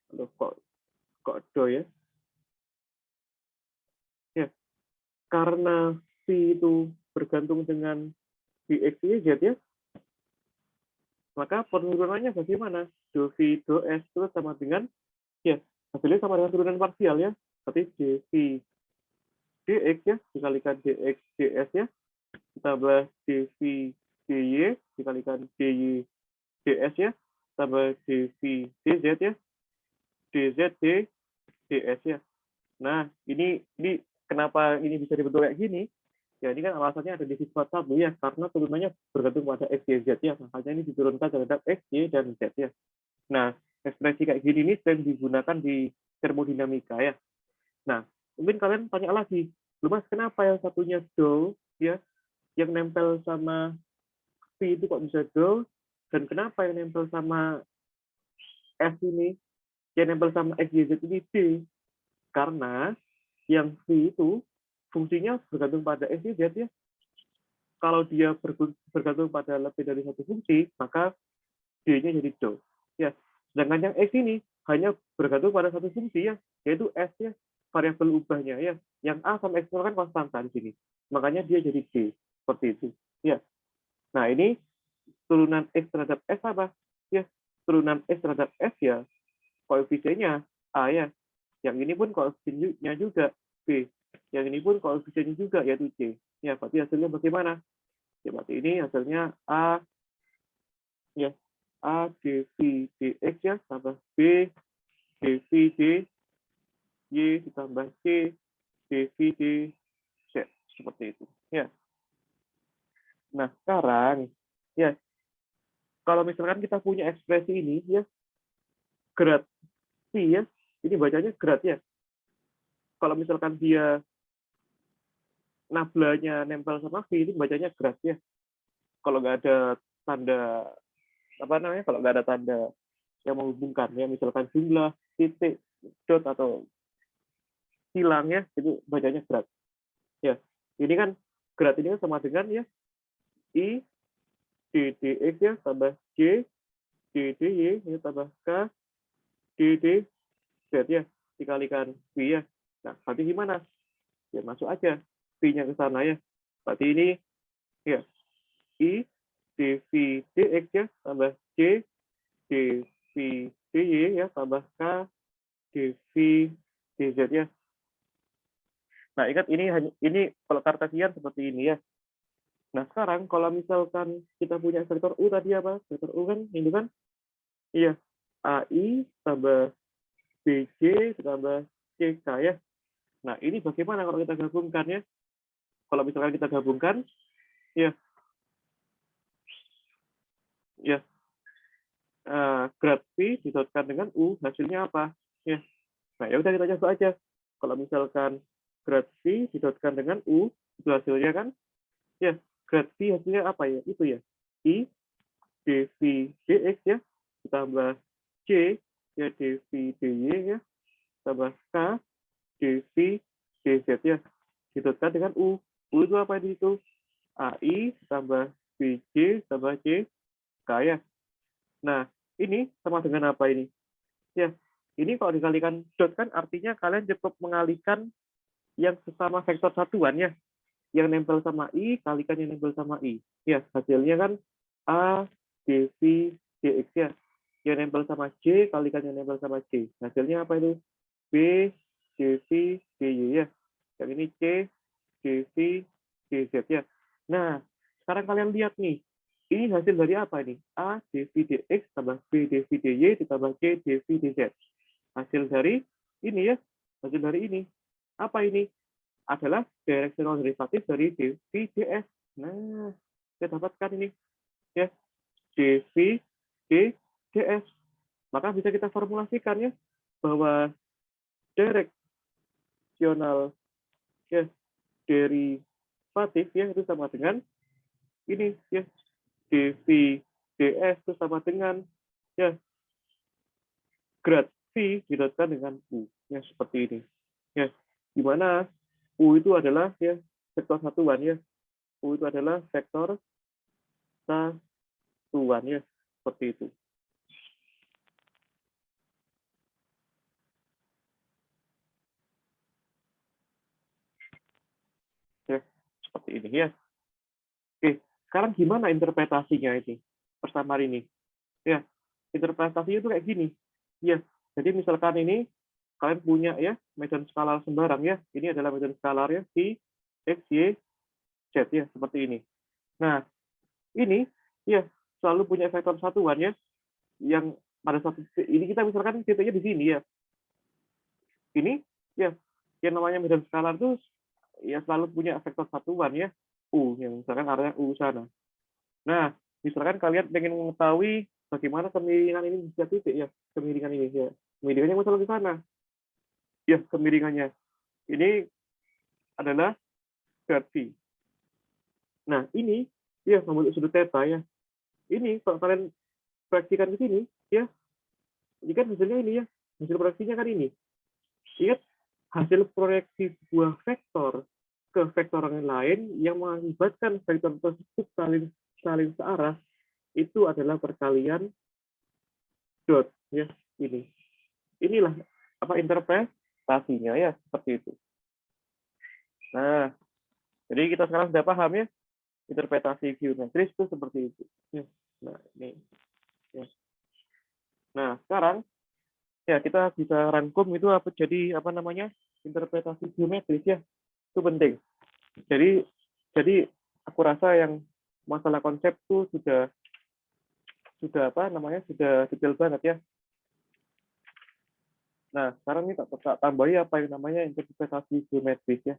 aduh, kok do ya. Ya. Karena V itu bergantung dengan Vx, Y, Z ya, maka penurunannya bagaimana? Do V, do S itu sama dengan, ya, hasilnya sama dengan turunan parsial ya, berarti dV dx ya, dikalikan dx ds ya, ditambah dV dy, dikalikan dy ds ya, tambah dV dz ya, dz d ds ya. Nah, ini kenapa ini bisa dibentuk kayak gini? Ya, ini kan alasannya ada di sifat satu ya, karena turunannya bergantung pada X, Y, Z ya. Makanya ini diturunkan terhadap X, Y, dan Z ya. Nah, ekspresi kayak gini ini sering digunakan di termodinamika ya. Nah, mungkin kalian tanya lagi, lu mas kenapa yang satunya do ya, yang nempel sama V itu kok bisa do, dan kenapa yang nempel sama S ini, yang nempel sama X, Y, Z ini D? Karena yang V itu fungsinya bergantung pada X, Y, Z ya. Kalau dia bergantung pada lebih dari satu fungsi, maka D-nya jadi do. Ya, sedangkan yang X ini hanya bergantung pada satu fungsi ya, yaitu S ya, variabel ubahnya ya. Yang A sama X kan konstanta di sini. Makanya dia jadi D. Seperti itu. Ya. Nah, ini turunan X terhadap S apa? Ya, turunan X terhadap S ya, koefisiennya A ya. Yang ini pun koefisiennya juga B. Yang ini pun koefisiennya juga yaitu C. Ya, berarti hasilnya bagaimana? Ya, berarti ini hasilnya A ya, A dV dx ya tambah B dV dy ditambah C dV dz seperti itu ya. Nah sekarang ya, kalau misalkan kita punya ekspresi ini ya, grad phi ya, ini bacanya grad ya. Kalau misalkan dia nablanya nempel sama phi, ini bacanya grad ya. Kalau nggak ada tanda apa namanya, kalau nggak ada tanda yang menghubungkan ya, misalkan jumlah, titik, dot atau hilang ya, itu bacanya grad ya. Ini kan grad ini kan sama dengan ya I d dx ya tambah j d dy ya tambah k d dz ya dikalikan v ya. Nah berarti gimana ya, masuk aja v-nya ke sana ya. Berarti ini ya I dv dx ya tambah j dv dy ya tambah k dv dz ya. Nah ingat ini kalau kartesian seperti ini ya. Nah sekarang kalau misalkan kita punya vektor u tadi apa, vektor u kan ini kan iya AI tambah BJ tambah CK ya. Nah ini bagaimana kalau kita gabungkan ya? Kalau misalkan kita gabungkan ya, ya grad V disodotkan dengan U hasilnya apa ya. Nah ya udah kita coba aja. Kalau misalkan grad V disodotkan dengan U itu hasilnya kan ya, grad V hasilnya apa ya, itu ya I dV dx ya ditambah C ya dV dy ya tambah K dV dz ya disodotkan dengan U. U itu apa itu? AI tambah BJ tambah C K ya. Nah, ini sama dengan apa ini? Ya, ini kalau dikalikan dot kan artinya kalian cukup mengalihkan yang sesama vektor satuan ya. Yang nempel sama I, kalikan yang nempel sama I. Ya, hasilnya kan A dV dx ya. Yang nempel sama J, kalikan yang nempel sama C. Hasilnya apa itu? B dV dy ya. Yang ini C dV dz ya. Nah, sekarang kalian lihat nih. Ini hasil dari apa nih? A dV dx tambah B dV dy ditambah C dV dz. Hasil dari ini ya. Hasil dari ini. Apa ini? Adalah directional derivatif dari dV ds. Nah, kita dapatkan ini ya, dV ds. Maka bisa kita formulasikan ya bahwa directional ya derivatif ya itu sama dengan ini ya, dV ds itu sama dengan ya grad V didotkan dengan U ya, seperti ini ya, di mana U itu adalah ya vektor satuan ya, U itu adalah vektor satuan ya, seperti itu ya, seperti ini ya. Oke, sekarang gimana interpretasinya ini persamaan ini ya? Interpretasinya itu kayak gini ya. Jadi misalkan ini kalian punya ya medan skalar sembarang ya, ini adalah medan skalar ya si x y z ya, seperti ini. Nah ini ya selalu punya vektor satuan ya, yang pada satu ini kita misalkan titiknya di sini ya, ini ya yang namanya medan skalar itu ya selalu punya vektor satuan ya, U, yang misalkan arahnya U sana. Nah, misalkan kalian pengen mengetahui bagaimana kemiringan ini bisa titik ya, kemiringan ini ya. Kemiringannya misalnya di sana. Ya, kemiringannya. Ini adalah grad phi. Nah, ini ya membentuk sudut theta ya. Ini kalau kalian proyeksikan ke sini ya, ini kan hasilnya ini ya. Hasil proyeksinya kan ini. Ingat, hasil proyeksi sebuah vektor ke vektor yang lain yang mengakibatkan vektor tersebut saling searah itu adalah perkalian dot ya, ini. Inilah apa interpretasinya ya, seperti itu. Nah, jadi kita sekarang sudah paham ya, interpretasi geometris itu seperti itu. Ya. Nah, ini. Ya. Nah, sekarang ya kita bisa rangkum itu apa jadi apa namanya interpretasi geometris ya, itu penting. Jadi aku rasa yang masalah konsep tuh sudah apa namanya sudah detail banget ya. Nah, sekarang ini tak tambahi apa yang namanya interpretasi geometris ya.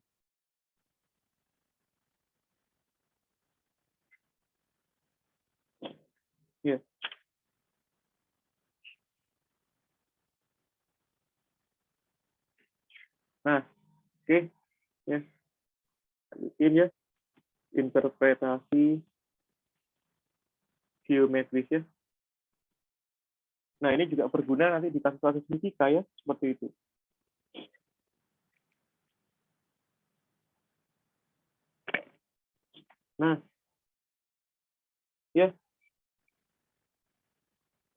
Ya. Nah, oke ya. Ini ya interpretasi geometris ya. Nah, ini juga berguna nanti di kasus-kasus fisika ya, seperti itu. Nah, ya.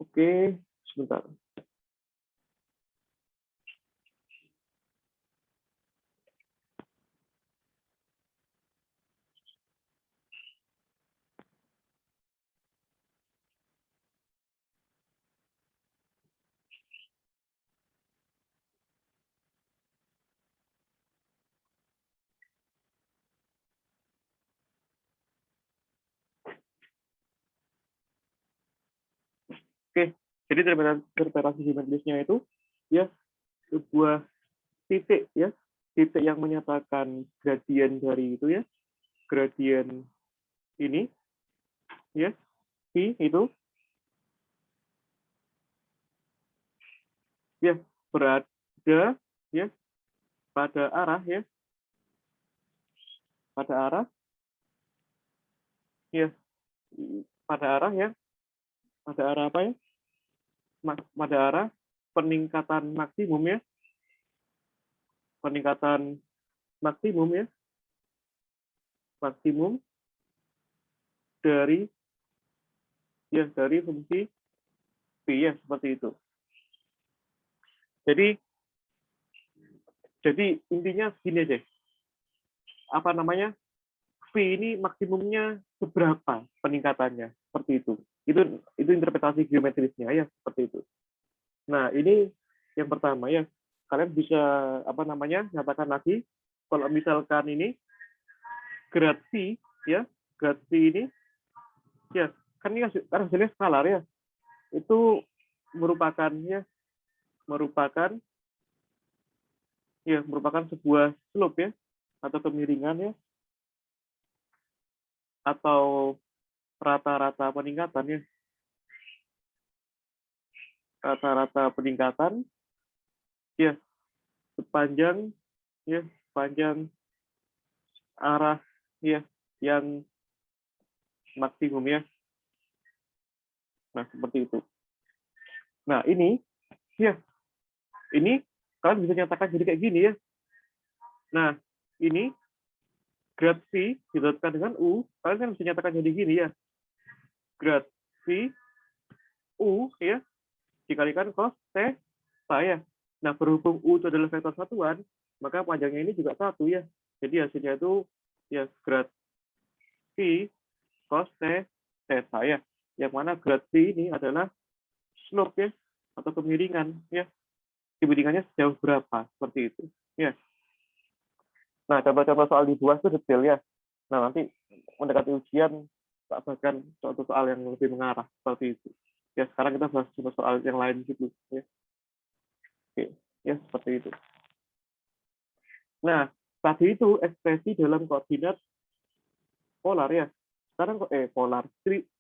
Oke, sebentar. Oke, jadi interpretasi geometrisnya itu ya sebuah titik ya, titik yang menyatakan gradien dari itu ya, gradien ini ya, phi itu ya berada ya pada arah ya, pada arah ya, pada arah ya, pada arah apa ya? Pada arah peningkatan maksimum ya, peningkatan maksimum ya, maksimum dari ya dari fungsi p ya, seperti itu. Jadi intinya gini aja, apa namanya, v ini maksimumnya seberapa peningkatannya, seperti itu. Itu interpretasi geometrisnya ya, seperti itu. Nah, ini yang pertama ya, kalian bisa apa namanya nyatakan lagi kalau misalkan ini grad phi ya, grad phi ini ya kan ini hasilnya skalar ya, itu merupakan ya merupakan sebuah slope ya, atau kemiringan ya, atau rata-rata peningkatan ya, rata-rata peningkatan ya sepanjang ya sepanjang arah ya yang maksimum ya. Nah, seperti itu. Nah, ini ya ini kalian bisa nyatakan jadi kayak gini ya. Nah, ini grad phi didotkan dengan U, kalian kan bisa nyatakan jadi gini ya. Grad phi U ya dikalikan cos theta ya. Nah, berhubung U itu adalah vektor satuan, maka panjangnya ini juga satu ya. Jadi hasilnya itu ya grad phi cos theta ya. Yang mana grad phi ini adalah slope ya, atau kemiringan ya. Kemiringannya sejauh berapa, seperti itu ya. Nah, coba-coba soal di buas itu detail ya. Nah, nanti mendekati ujian tak bahkan suatu soal yang lebih mengarah seperti itu. Ya, sekarang kita bahas cuma soal yang lain gitu ya. Oke, ya seperti itu. Nah, tadi itu ekspresi dalam koordinat polar ya. Sekarang polar,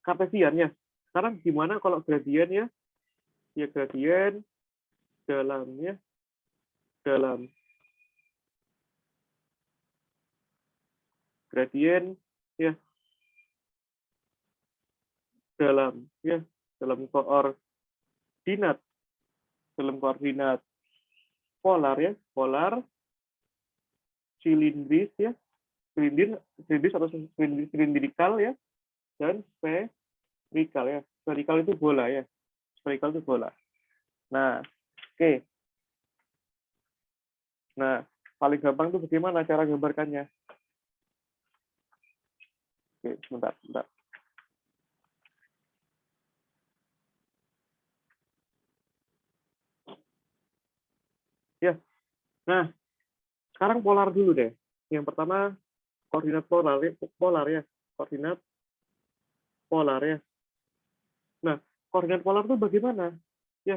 kartesian ya. Sekarang gimana kalau gradien ya? Ya gradien dalamnya dalam gradien ya dalam koordinat polar ya, polar silindris ya, silindris atau silindrikal ya, dan spherical ya. Spherical itu bola ya. Spherical itu bola. Nah, oke. Nah, paling gampang itu bagaimana cara gambarkannya? Oke, sebentar. Ya. Nah, sekarang polar dulu deh. Yang pertama koordinat polar ya. Koordinat polar ya. Nah, koordinat polar itu bagaimana? Ya,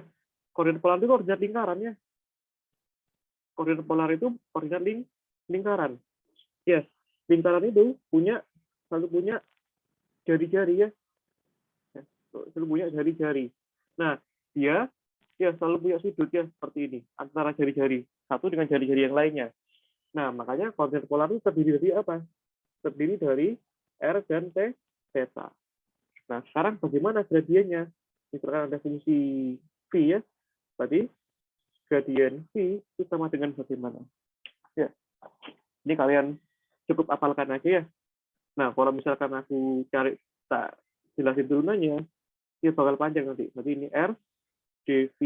koordinat polar itu koordinat lingkaran ya. Koordinat polar itu koordinat lingkaran. Ya, lingkaran itu selalu punya jari-jari ya. Selalu punya jari-jari. Nah, dia selalu punya sudut ya seperti ini antara jari-jari satu dengan jari-jari yang lainnya. Nah, makanya koordinat polar itu terdiri dari apa? Terdiri dari R dan theta. Nah, sekarang bagaimana gradiennya? Misalkan ada fungsi V ya, berarti gradien V itu sama dengan bagaimana? Ya, ini kalian cukup hafalkan aja ya. Nah, kalau misalkan aku tak jelasin turunannya, dia bakal panjang nanti. Berarti ini R, dV,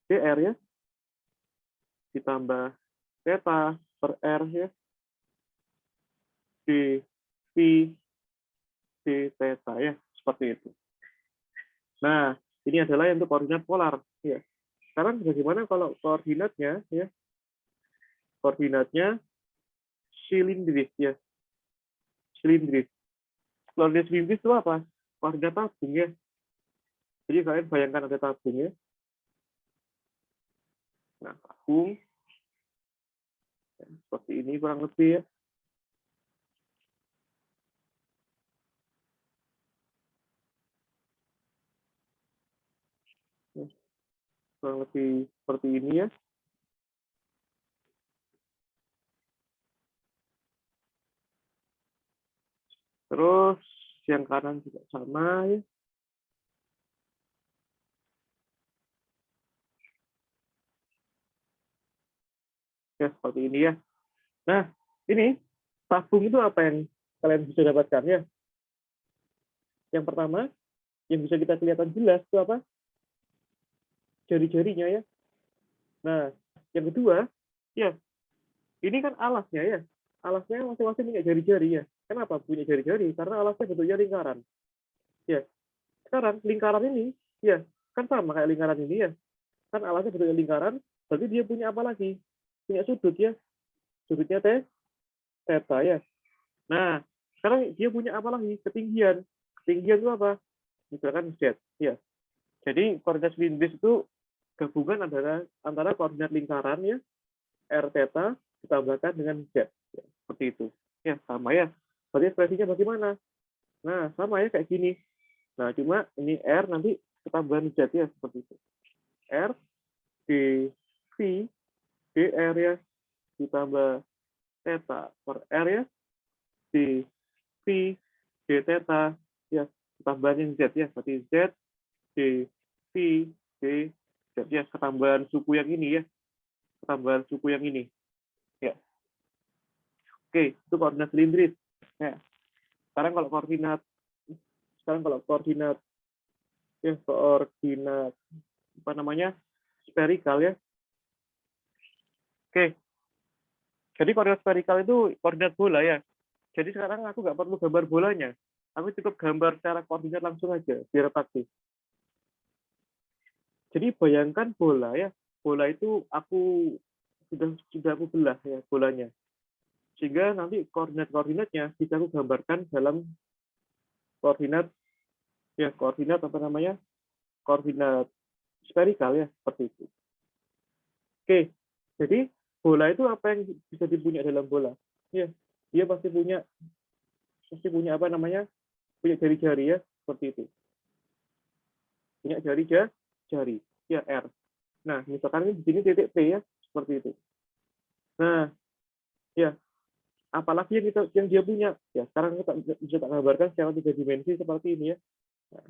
dr ya, ditambah theta per R ya, dV, d theta ya, seperti itu. Nah, ini adalah untuk koordinat polar. Ya. Sekarang bagaimana kalau koordinatnya ya? Koordinatnya silindris ya. Silindris. Koordinat silindris itu apa? Koordinat tabung ya. Jadi kalian bayangkan ada tabung ya. Nah, tabung ya, seperti ini kurang lebih ya. Kurang lebih seperti ini ya. Terus yang kanan juga sama ya. Ya, seperti ini ya. Nah, ini tabung itu apa yang kalian bisa dapatkan ya? Yang pertama, yang bisa kita kelihatan jelas itu apa? Jari-jarinya ya. Nah, yang kedua, ya, ini kan alasnya ya. Alasnya masing-masing punya jari-jari ya. Kenapa punya jari-jari? Karena alasnya bentuknya lingkaran. Ya, sekarang lingkaran ini, ya, kan sama kayak lingkaran ini ya. Kan alasnya bentuknya lingkaran, berarti dia punya apa lagi? Punya sudut ya. Sudutnya theta ya. Nah, sekarang dia punya apa lagi? Ketinggian. Ketinggian itu apa? Misalkan Z. Ya. Jadi koordinat silindris itu gabungan antara koordinat lingkaran ya, R theta ditambahkan dengan Z. Ya, seperti itu. Ya, sama ya. Berarti ekspresinya bagaimana? Nah, sama ya kayak gini. Nah, cuma ini R nanti ketambahan Z ya, seperti itu. R, D, V, dr ya, ditambah theta per R ya, D, V, D theta, ya, ketambahan Z ya, berarti Z, D, V, D, Z ya, ketambahan suku yang ini ya, ketambahan suku yang ini. Ya. Oke, itu koordinat silindris. Ya. Sekarang kalau koordinat ya koordinat apa namanya? Spherical ya. Oke. Jadi koordinat spherical itu koordinat bola ya. Jadi sekarang aku nggak perlu gambar bolanya. Aku cukup gambar secara koordinat langsung aja biar praktis. Jadi bayangkan bola ya. Bola itu sudah aku belah ya bolanya. Sehingga nanti koordinatnya bisa aku gambarkan dalam koordinat koordinat apa namanya? Koordinat spherical ya, seperti itu. Oke. Jadi bola itu apa yang bisa dipunya dalam bola? Ya, dia pasti punya apa namanya? Punya jari-jari ya, seperti itu. Punya jari. Ya, R. Nah, misalkan di sini titik P ya, seperti itu. Nah, ya, apalagi yang dia punya. Ya, sekarang kita bisa gambarkan secara 3 dimensi seperti ini ya. Nah,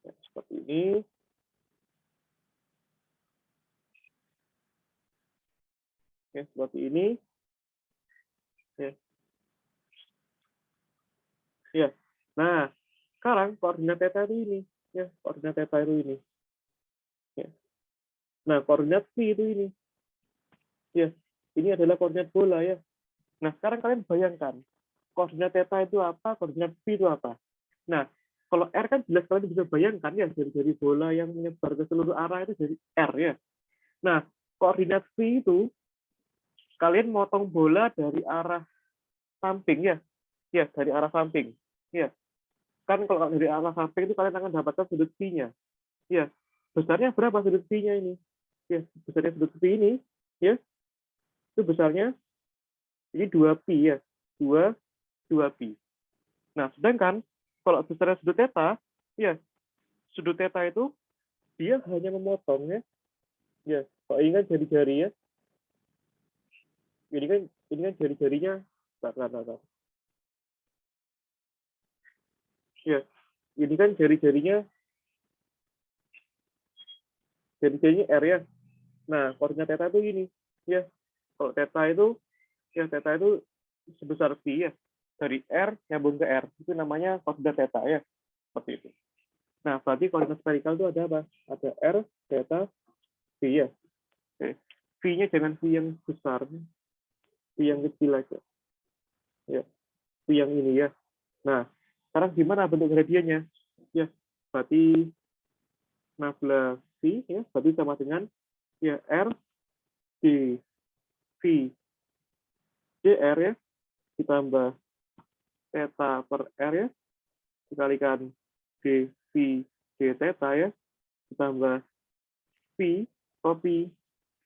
ya seperti ini. Ya, seperti ini. Ya. Ya. Nah, sekarang koordinat theta itu ini. Ya, koordinat theta itu ini. Ya. Nah, koordinat phi itu ini. Ya, ini adalah koordinat bola ya. Nah, sekarang kalian bayangkan, koordinat theta itu apa, koordinat phi itu apa. Nah, kalau R kan jelas kalian bisa bayangkan ya, dari bola yang menyebar ke seluruh arah itu dari R ya. Nah, koordinat phi itu, kalian motong bola dari arah samping ya. Ya, dari arah samping. Ya, kan kalau dari arah samping itu kalian akan dapatkan sudut phi-nya. Ya, besarnya berapa sudut phi-nya ini? Ya, besarnya sudut phi ini, ya, itu besarnya ini 2 pi ya. 2 pi. Nah, sedangkan kalau besarnya sudut theta, ya, sudut theta itu dia hanya memotong ya. Ya, kalau ini kan jari-jari ya. Ini kan jari-jarinya. Bentar. Ya, ini kan jari-jarinya R ya. Nah, koordinat theta itu gini. Ya, kalau theta itu sebesar pi ya. Dari R nyambung ke R. Itu namanya koordinat theta ya. Seperti itu. Nah, berarti koordinat sferikal itu ada apa? Ada R, theta, phi ya. Oke. Phi-nya jangan phi yang besar. Phi yang kecil aja. Ya, phi yang ini ya. Nah, sekarang gimana bentuk gradiennya? Ya, berarti nabla phi ya, berarti sama dengan ya R di phi dr ya, ditambah theta per R ya, dikalikan d phi d theta ya, ditambah phi pi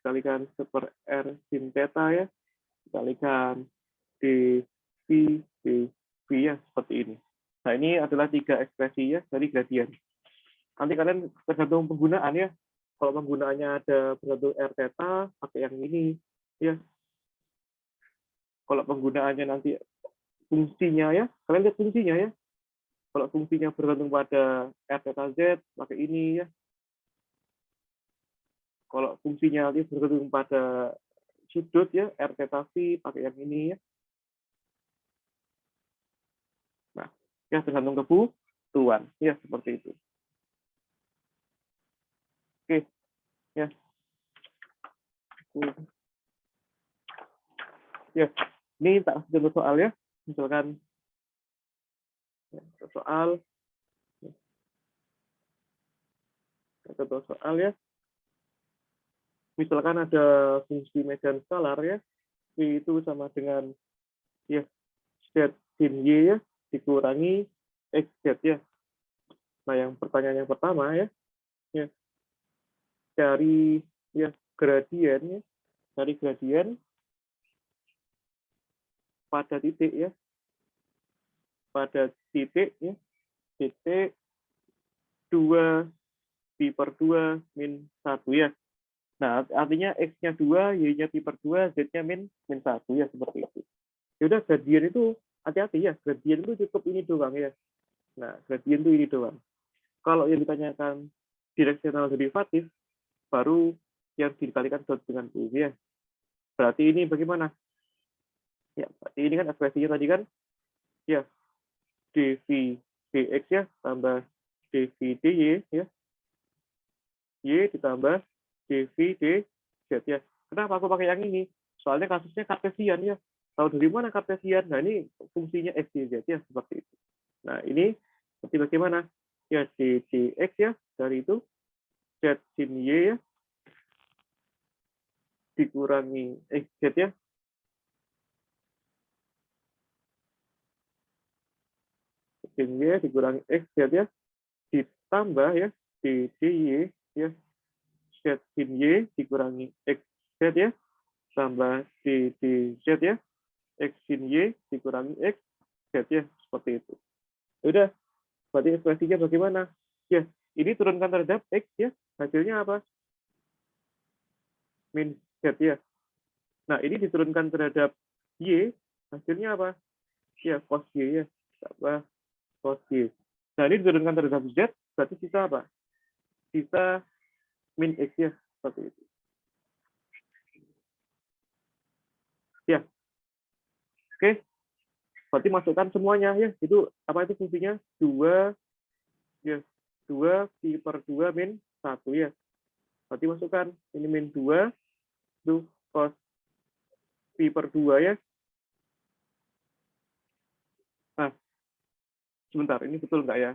dikalikan per R sin theta ya, dikalikan d phi d phi ya, seperti ini. Nah, ini adalah 3 ekspresi ya dari gradien. Nanti kalian tergantung penggunaan ya. Kalau penggunaannya ada bergantung R theta, pakai yang ini. Ya. Kalau penggunaannya nanti fungsinya ya, kalian lihat fungsinya ya. Kalau fungsinya bergantung pada R theta Z, pakai ini ya. Kalau fungsinya nanti bergantung pada sudut ya, R theta phi, pakai yang ini ya. Nah, ya tergantung kebutuhan. Ya, seperti itu. Oke, ya. Ya, ini tak contoh soal ya. Misalkan ya, soal ya. Misalkan ada fungsi medan skalar ya, itu sama dengan ya z sin y ya dikurangi xz ya. Nah, yang pertanyaan yang pertama ya, cari ya gradien ya, cari gradien pada titik ya, titik 2 pi per 2 min 1 ya. Nah, artinya x-nya 2, y-nya pi per 2, z-nya min 1 ya, seperti itu. Ya udah, gradien itu hati-hati ya, gradien itu cukup ini doang ya. Nah, gradien itu ini doang. Kalau yang ditanyakan direksional derivatif, baru yang dikalikan dengan U ya. Berarti ini bagaimana? Ya, berarti ini kan ekspresinya tadi kan ya dv dx ya tambah dv dy ya, y ditambah dv dz ya. Kenapa aku pakai yang ini? Soalnya kasusnya kartesian ya. Tahu dari mana kartesian? Nah, ini fungsinya x dz ya, seperti itu. Nah, ini seperti bagaimana? Ya, dx ya, dari itu z sin y ya, dikurangi xz ya, sin y dikurangi xz ya, ditambah ya dy ya, z Z sin Y dikurangi X Z ya, tambah D Z ya, X sin Y dikurangi X Z ya, seperti itu. Udah, berarti ekspresinya bagaimana? Ya, ini turunkan terhadap X ya, hasilnya apa? Min Z ya. Nah, ini diturunkan terhadap Y, hasilnya apa? Ya, cos Y ya, tambah cos Y. Nah, ini diturunkan terhadap Z, berarti sisa apa? Sisa min X ya, seperti itu. Ya, oke. Berarti masukkan semuanya ya. Itu apa itu fungsinya? 2 ya. 2 pi per 2 min 1 ya. Berarti masukkan ini min 2 itu cos pi per 2 ya. Nah, sebentar, ini betul nggak ya?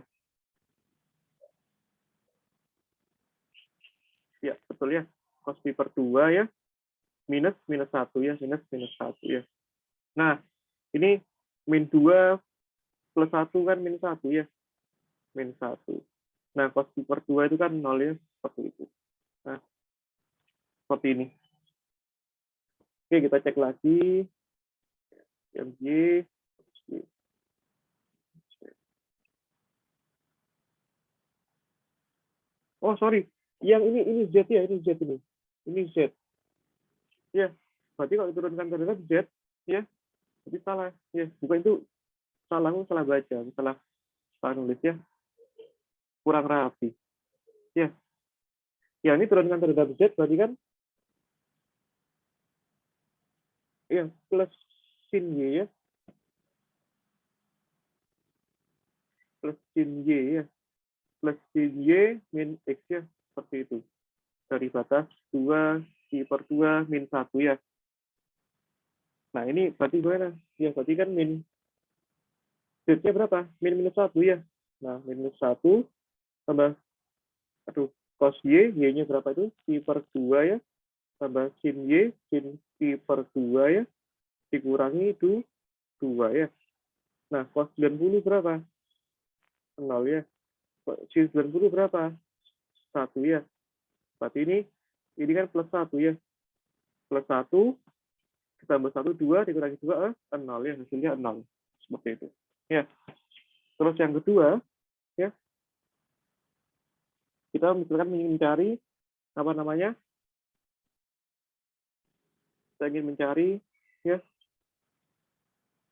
Ya, betul ya. Cos pi per 2 ya. Minus 1 ya. Minus 1 ya. Nah, ini min 2 plus 1 kan min 1 ya. Min 1. Nah, cos pi per 2 itu kan 0 ya. Seperti itu. Nah, seperti ini. Oke, kita cek lagi. MJ. Oh, sorry. Yang ini Z ya, ini Z ini. Ini Z. Ya, berarti kalau diturunkan terhadap Z, ya, berarti salah. Ya, bukan itu salah baca, salah nulis ya. Kurang rapi. Ya. Ya, ini turunkan terhadap Z berarti kan ya plus sin Y ya. Plus sin Y ya. Plus sin Y min X ya. Seperti itu. Dari batas 2 pi per 2 min 1 ya. Nah, ini berarti gimana? Ya, berarti kan min Z-nya berapa? Min minus 1 ya. Nah, minus 1 tambah, cos Y, Y-nya berapa itu? Pi per 2 ya. Tambah sin Y, sin pi per 2 ya. Dikurangi itu 2 ya. Nah, cos 90 berapa? 0 ya. Sin 90 berapa? 1 ya. Berarti ini kan plus 1 ya. Plus 1, ditambah 1, 2, dikurangi 2, 0 ya. Hasilnya 0. Seperti itu. Ya. Terus yang kedua, ya, kita misalkan ingin mencari, apa namanya, kita ingin mencari, ya,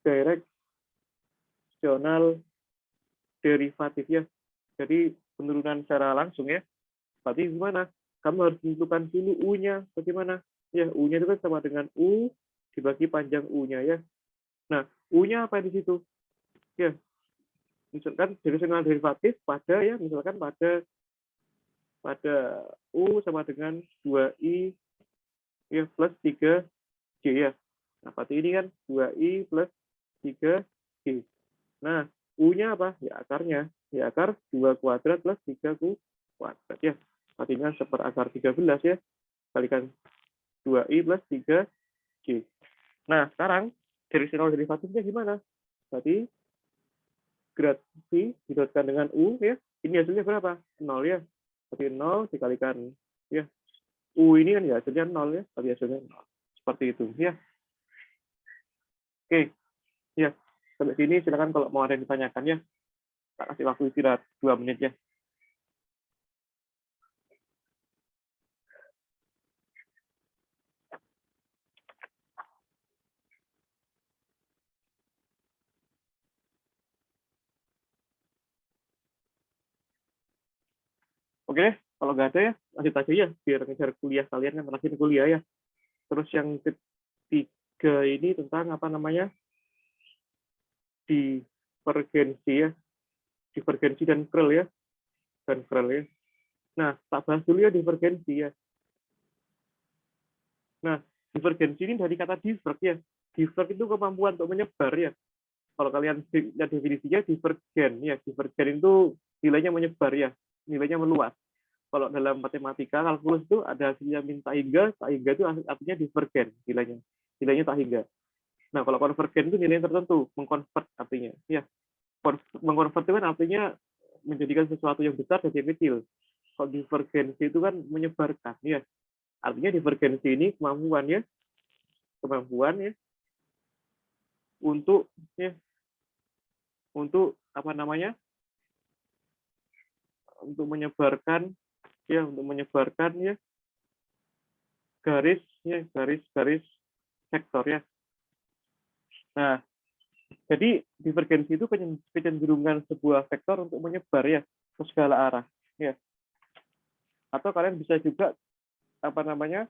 direksional derivatif ya. Jadi penurunan secara langsung ya. Berarti gimana? Kamu harus tentukan dulu U-nya. Bagaimana? Ya, U-nya itu kan sama dengan U dibagi panjang U-nya ya. Nah, U-nya apa di situ? Ya, misalkan direksional derivatif pada ya, misalkan pada U sama dengan 2I ya plus 3G ya. Nah, berarti ini kan 2I plus 3G. Nah, U-nya apa? Ya, akarnya. Ya, akar 2 kuadrat plus 3 kuadrat ya. Artinya seperakar 13 ya. Kalikan 2I plus 3G. Nah, sekarang direksional derivatifnya gimana? Berarti grad V didotkan dengan U ya. Ini hasilnya berapa? 0 ya. Berarti 0 dikalikan ya. U ini kan ya hasilnya 0 ya. Berarti hasilnya 0. Seperti itu ya. Oke. Ya. Sampai sini silakan kalau mau ada yang ditanyakan ya. Tak kasih waktu istirahat 2 menit ya. Oke deh, kalau nggak ada ya, lanjut aja ya, biar ngejar kuliah kalian kan lanjut kuliah ya. Terus yang ketiga ini tentang apa namanya, divergensi ya, divergensi dan curl ya, ya. Nah, tak bahas dulu ya divergensi ya. Nah, divergensi ini dari kata diverge ya. Diverge itu kemampuan untuk menyebar ya. Kalau kalian lihat definisinya, divergen ya, divergen itu nilainya menyebar ya, nilainya meluas. Kalau dalam matematika kalkulus itu ada hasilnya min tak hingga itu artinya divergen nilainya tak hingga. Nah, kalau konvergen itu nilai tertentu, mengkonvert artinya. Ya, mengkonvert itu kan artinya menjadikan sesuatu yang besar jadi yang kecil. Kalau divergensi itu kan menyebarkan ya. Artinya divergensi ini kemampuan ya untuk untuk apa namanya? Untuk menyebarkan ya garis sektor ya. Nah, jadi divergensi itu kecenderungan sebuah vektor untuk menyebar ya ke segala arah ya. Atau kalian bisa juga artikan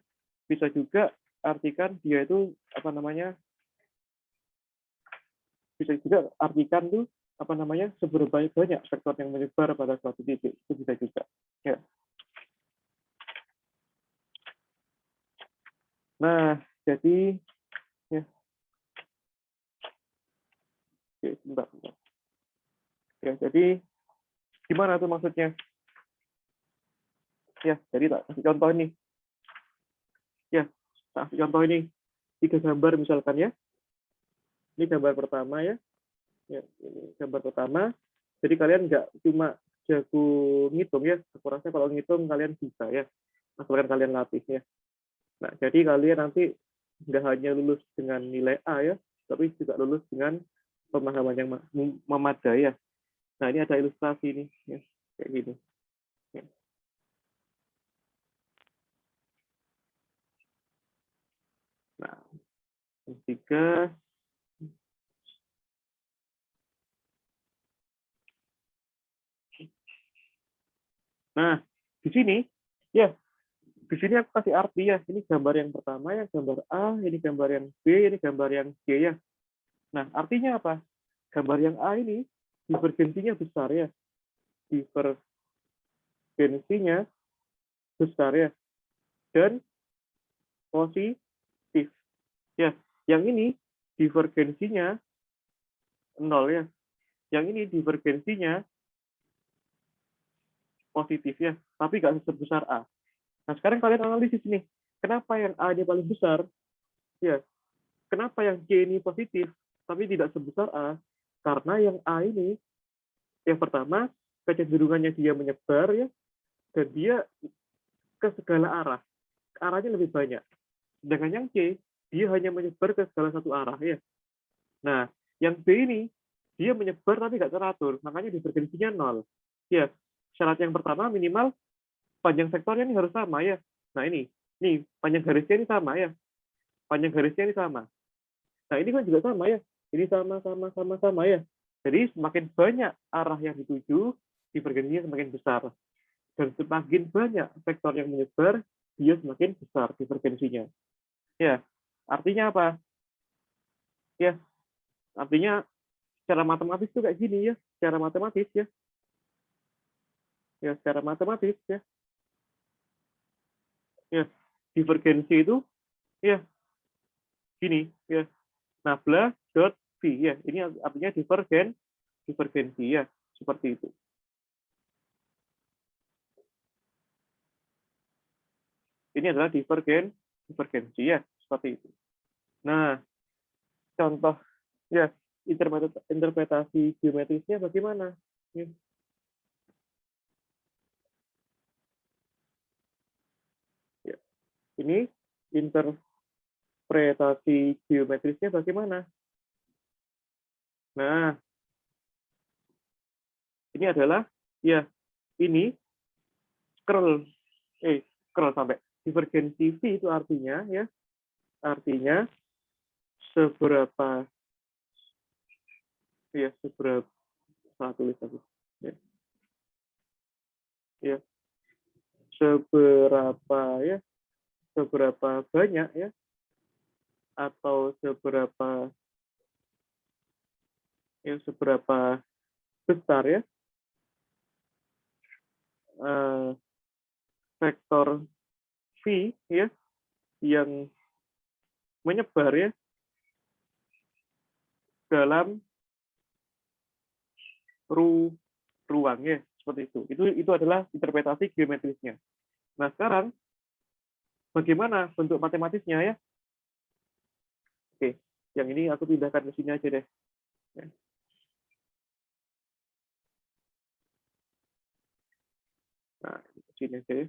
dia itu bisa juga artikan tuh seberapa banyak vektor yang menyebar pada suatu titik, itu bisa juga ya. Nah, jadi ya, sebentar. Ya, jadi gimana tuh maksudnya? Ya, jadi tak kasih contoh ini. Ya, tak kasih contoh ini. 3 gambar misalkan ya. Ini gambar pertama ya. Ya, ini gambar pertama. Jadi kalian nggak cuma jago ngitung ya. Aku rasa kalau ngitung kalian bisa ya. Asalkan kalian latih ya. Nah, jadi kalian nanti nggak hanya lulus dengan nilai A ya, tapi juga lulus dengan pemahaman yang memadai ya. Nah, ini ada ilustrasi nih, ya, kayak gini. Ya. Nah, yang ketiga, nah di sini, ya, di sini aku kasih arti ya. Ini gambar yang pertama, yang gambar A, ini gambar yang B, ini gambar yang C ya. Nah, artinya apa? Gambar yang A ini divergensinya besar ya. Divergensinya besar ya. Dan positif. Ya, yang ini divergensinya 0 ya. Yang ini divergensinya positif ya, tapi nggak sebesar A. Nah, sekarang kalian analisis nih. Kenapa yang A ini paling besar? Ya, kenapa yang C ini positif, tapi tidak sebesar A? Karena yang A ini, yang pertama, kecenderungannya dia menyebar ya, dan dia ke segala arah. Arahnya lebih banyak. Sedangkan yang C, dia hanya menyebar ke segala satu arah ya. Nah, yang B ini, dia menyebar tapi nggak teratur, makanya divergensinya 0. Ya, syarat yang pertama minimal panjang sektornya ini harus sama ya. Nah ini panjang garisnya ini sama ya. Panjang garisnya ini sama. Nah ini kan juga sama ya. Ini sama ya. Jadi semakin banyak arah yang dituju, divergensinya semakin besar. Dan semakin banyak vektor yang menyebar, dia semakin besar divergensinya. Ya, artinya apa? Ya, artinya secara matematis itu kayak gini ya. Secara matematis ya. Ya, secara matematis ya. Ya, divergensi itu ya gini ya. Nabla dot v ya, ini artinya divergensi ya, seperti itu. Ini adalah divergensi ya, seperti itu. Nah, contoh ya interpretasi geometrisnya bagaimana? Ya. Ini interpretasi geometrisnya bagaimana? Nah, ini adalah ya ini scroll sampai divergensi V itu artinya ya, artinya seberapa salah tulis aku ya, ya seberapa banyak ya, atau seberapa besar ya vektor V ya yang menyebar ya dalam ruang ya, seperti itu. Itu adalah interpretasi geometrisnya. Nah, sekarang bagaimana bentuk matematisnya ya? Oke, yang ini aku pindahkan ke sini aja deh. Nah, sini aja ya.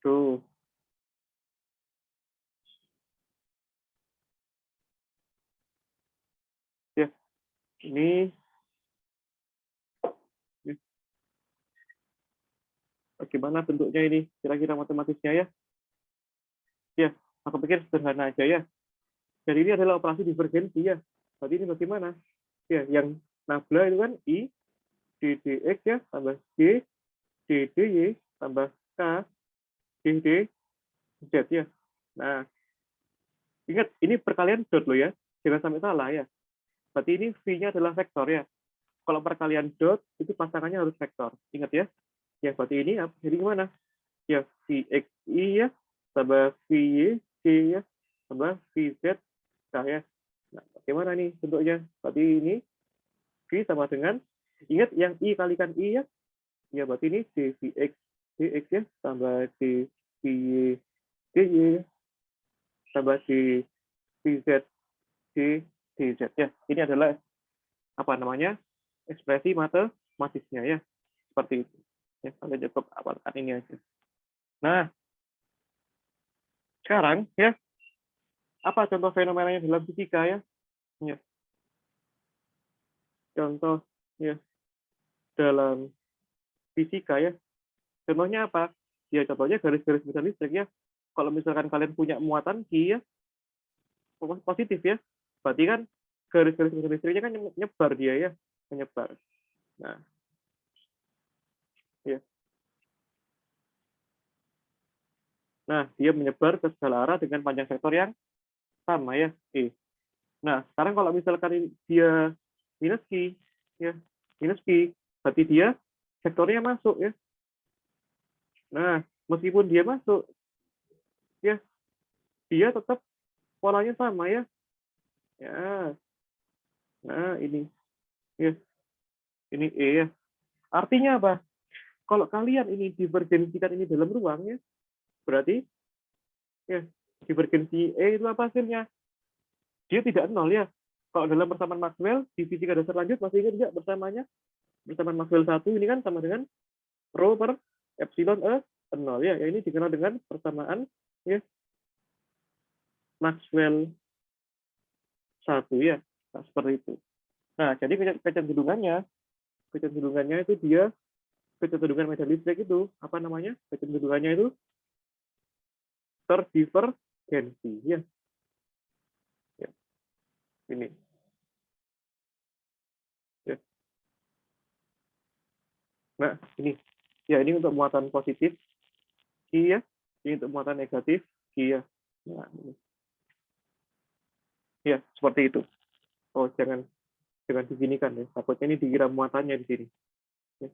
Tuh. Ya, ini bagaimana bentuknya ini? Kira-kira matematisnya ya? Ya, aku pikir sederhana aja ya. Jadi ini adalah operasi divergensi ya. Berarti ini bagaimana? Ya, yang nabla itu kan I dx ya, tambah G dy tambah K dz ya. Nah, ingat ini perkalian dot loh ya. Jangan sampai salah ya. Berarti ini V-nya adalah vektor ya. Kalau perkalian dot, itu pasangannya harus vektor. Ingat ya. Ya, berarti ini jadi gimana? Ya, Vxi ya, tambah Vy, G ya, tambah Vz, K ya. Nah, bagaimana nih bentuknya? Berarti ini V sama dengan, ingat yang I kalikan I ya, ya berarti ini dvx dx ya, tambah dvy dy, tambah dvz dz ya. Ini adalah apa namanya? Ekspresi matematisnya ya. Seperti itu. Ya, kalian cukup hafalkan ini aja. Nah, sekarang ya, apa contoh fenomenanya dalam fisika ya? Ya, contoh ya dalam fisika ya. Contohnya apa? Ya contohnya garis-garis medan listrik ya. Kalau misalkan kalian punya muatan Q ya, positif ya. Berarti kan garis-garis medan listriknya kan menyebar dia ya, menyebar. Nah, ya. Nah, dia menyebar ke segala arah dengan panjang vektor yang sama ya, E. Nah, sekarang kalau misalkan dia minus Q ya, minus Q, berarti dia vektornya masuk ya. Nah, meskipun dia masuk ya, dia tetap polanya sama ya. Ya. Nah, ini ya, ini E ya. Artinya apa? Kalau kalian ini divergensikan ini dalam ruang ya, berarti ya divergensi E itu apa hasilnya? Dia tidak nol ya. Kalau dalam persamaan Maxwell di fisika dasar lanjut masih ingat nggak bersamanya? Persamaan Maxwell 1 ini kan sama dengan rho per epsilon nol ya. Ya ini dikenal dengan persamaan ya Maxwell 1 ya. Nah, seperti itu. Nah, jadi kecenderungannya itu dia kecenderungan medan listrik itu apa namanya? Kecenderungannya itu terdivergensi ya. Ya, ini ya. Nah, ini ya ini untuk muatan positif Q ya. Ini untuk muatan negatif Q ya. Nah, ini. Ya, seperti itu. Oh, jangan diginikan ya. Takutnya ini dikira muatannya di sini. Ya.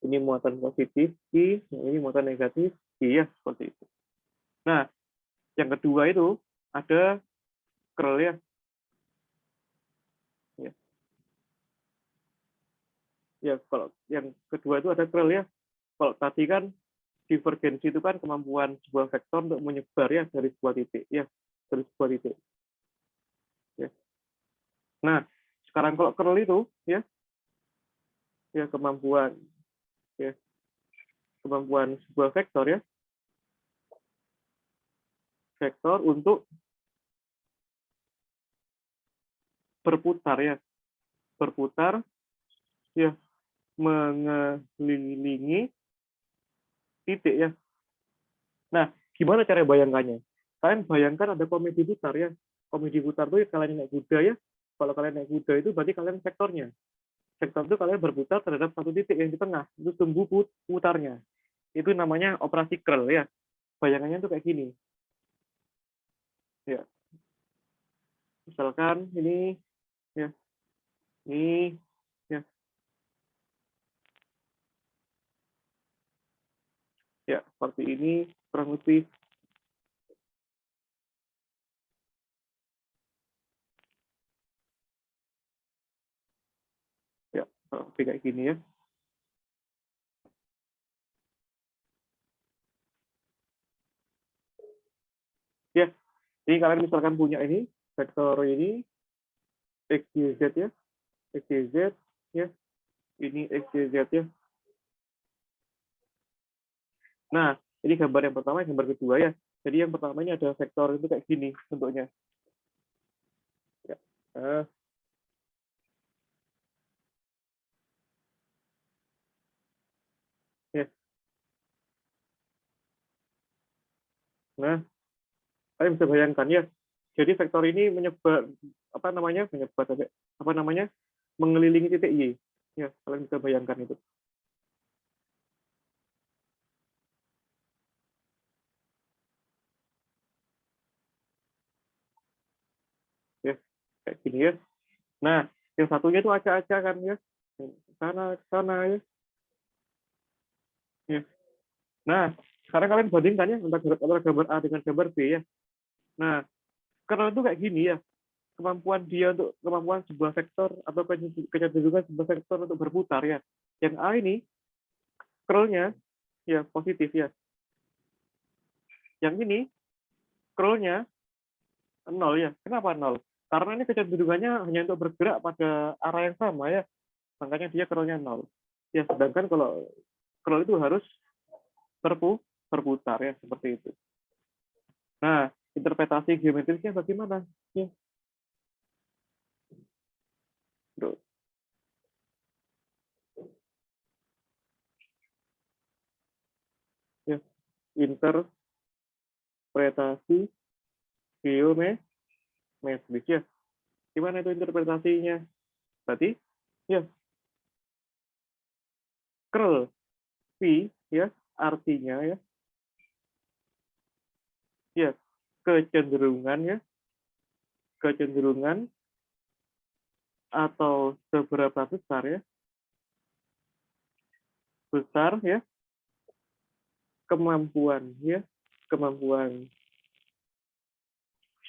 Ini muatan positif Q, ini muatan negatif Q ya, seperti itu. Nah, yang kedua itu ada curl ya. Ya. Ya, kalau yang kedua itu ada curl ya. Kalau tadi kan divergensi itu kan kemampuan sebuah vektor untuk menyebar ya dari sebuah titik ya, dari sebuah titik. Ya. Nah, sekarang kalau curl itu ya, ya kemampuan sebuah vektor ya, vektor untuk berputar ya, berputar ya mengelilingi titik ya. Nah, gimana cara bayangkannya? Kalian bayangkan ada komedi putar ya. Komedi putar itu kalian naik kuda ya. Kalau kalian naik kuda itu berarti kalian vektornya. Vektor itu kalian berputar terhadap satu titik yang di tengah. Itu tunggu putarnya. Itu namanya operasi curl ya. Bayangannya itu kayak gini. Ya, misalkan ini ya, ini ya, ya seperti ini kurang lebih ya, kurang lebih kayak gini ya. Ya, jadi kalian misalkan punya ini vektor ini X, Y, Z ya. X, Y, Z ya. Ini X, Y, Z ya. Nah, ini gambar yang pertama, gambar kedua ya. Jadi yang pertama ini ada vektor itu kayak gini bentuknya. Ya. Nah, ya. Nah, kalian bisa bayangkan ya. Jadi vektor ini menyebar menyebar mengelilingi titik Y. Ya, kalian bisa bayangkan itu. Ya, kayak gini ya. Nah, yang satunya itu acak-acak kan ya. Sana sana ya. Ya. Nah, sekarang kalian bandingkan ya antara gambar A dengan gambar B ya. Nah, karena itu kayak gini ya. Kemampuan sebuah vektor atau kecenderungan sebuah vektor untuk berputar ya. Yang A ini curl-nya ya positif ya. Yang ini curl-nya nol ya. Kenapa nol? Karena ini kecenderungannya hanya untuk bergerak pada arah yang sama ya. Makanya dia curl-nya nol. Ya, sedangkan kalau curl itu harus berputar ya seperti itu. Nah, interpretasi geometrisnya bagaimana? Ya, bro. Ya, interpretasi geometris ya. Gimana itu interpretasinya? Berarti ya curl P ya artinya ya kecenderungan ya kecenderungan atau seberapa besar ya besar ya kemampuan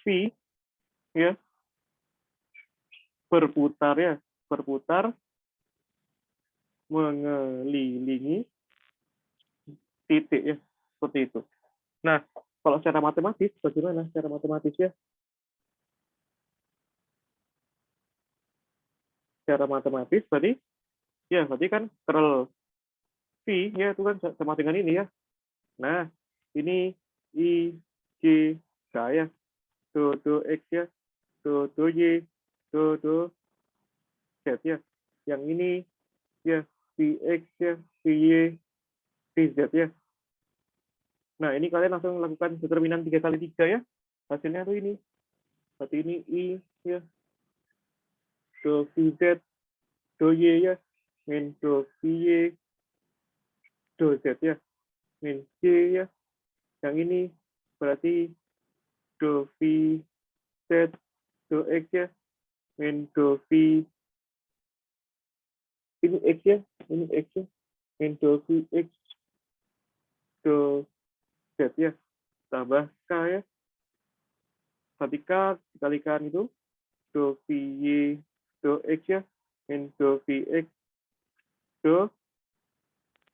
P ya berputar mengelilingi titik ya seperti itu. Nah, kalau secara matematis bagaimana secara matematis ya? Secara matematis berarti kan curl V ya itu kan sama dengan ini ya. Nah, ini I J K ya. Do X ya. Do Y do Z ya. Yang ini ya VX ya, VY, VZ ya. Nah, ini kalian langsung lakukan determinan 3 kali 3 ya. Hasilnya tuh ini. Berarti ini I ya, do VZ, do Y ya, min do VY, do Z ya, min J ya. Yang ini berarti do VZ, do X ya, min do V, ini X ya, ini X ya, min do VX, do Z ya, tambah K ya. Berarti K dikalikan itu do VY, do X ya, min do VX, do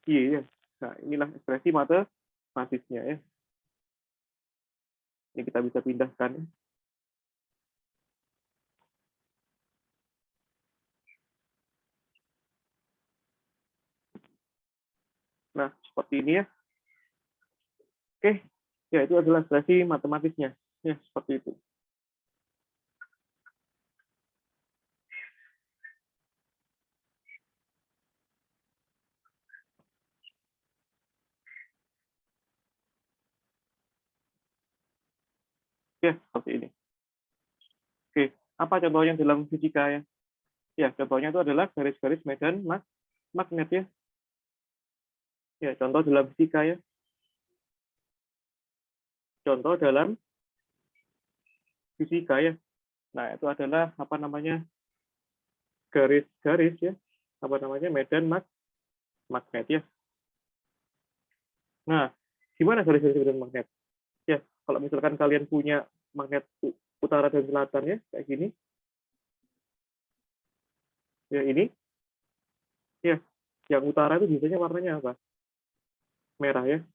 Y ya. Nah, inilah ekspresi matematisnya ya. Ini kita bisa pindahkan. Nah, seperti ini ya. Oke, ya itu adalah ekspresi matematisnya. Ya, seperti itu. Ya, seperti ini. Oke, apa contohnya dalam fisika ya? Ya, contohnya itu adalah garis-garis medan magnet ya. Ya, contoh dalam fisika ya. Contoh dalam fisika ya. Nah, itu adalah garis-garis ya. Medan magnet ya. Nah, gimana garis-garis medan magnet? Ya, kalau misalkan kalian punya magnet utara dan selatan ya, kayak gini. Ya, ini. Ya, yang utara itu biasanya warnanya apa? Merah ya.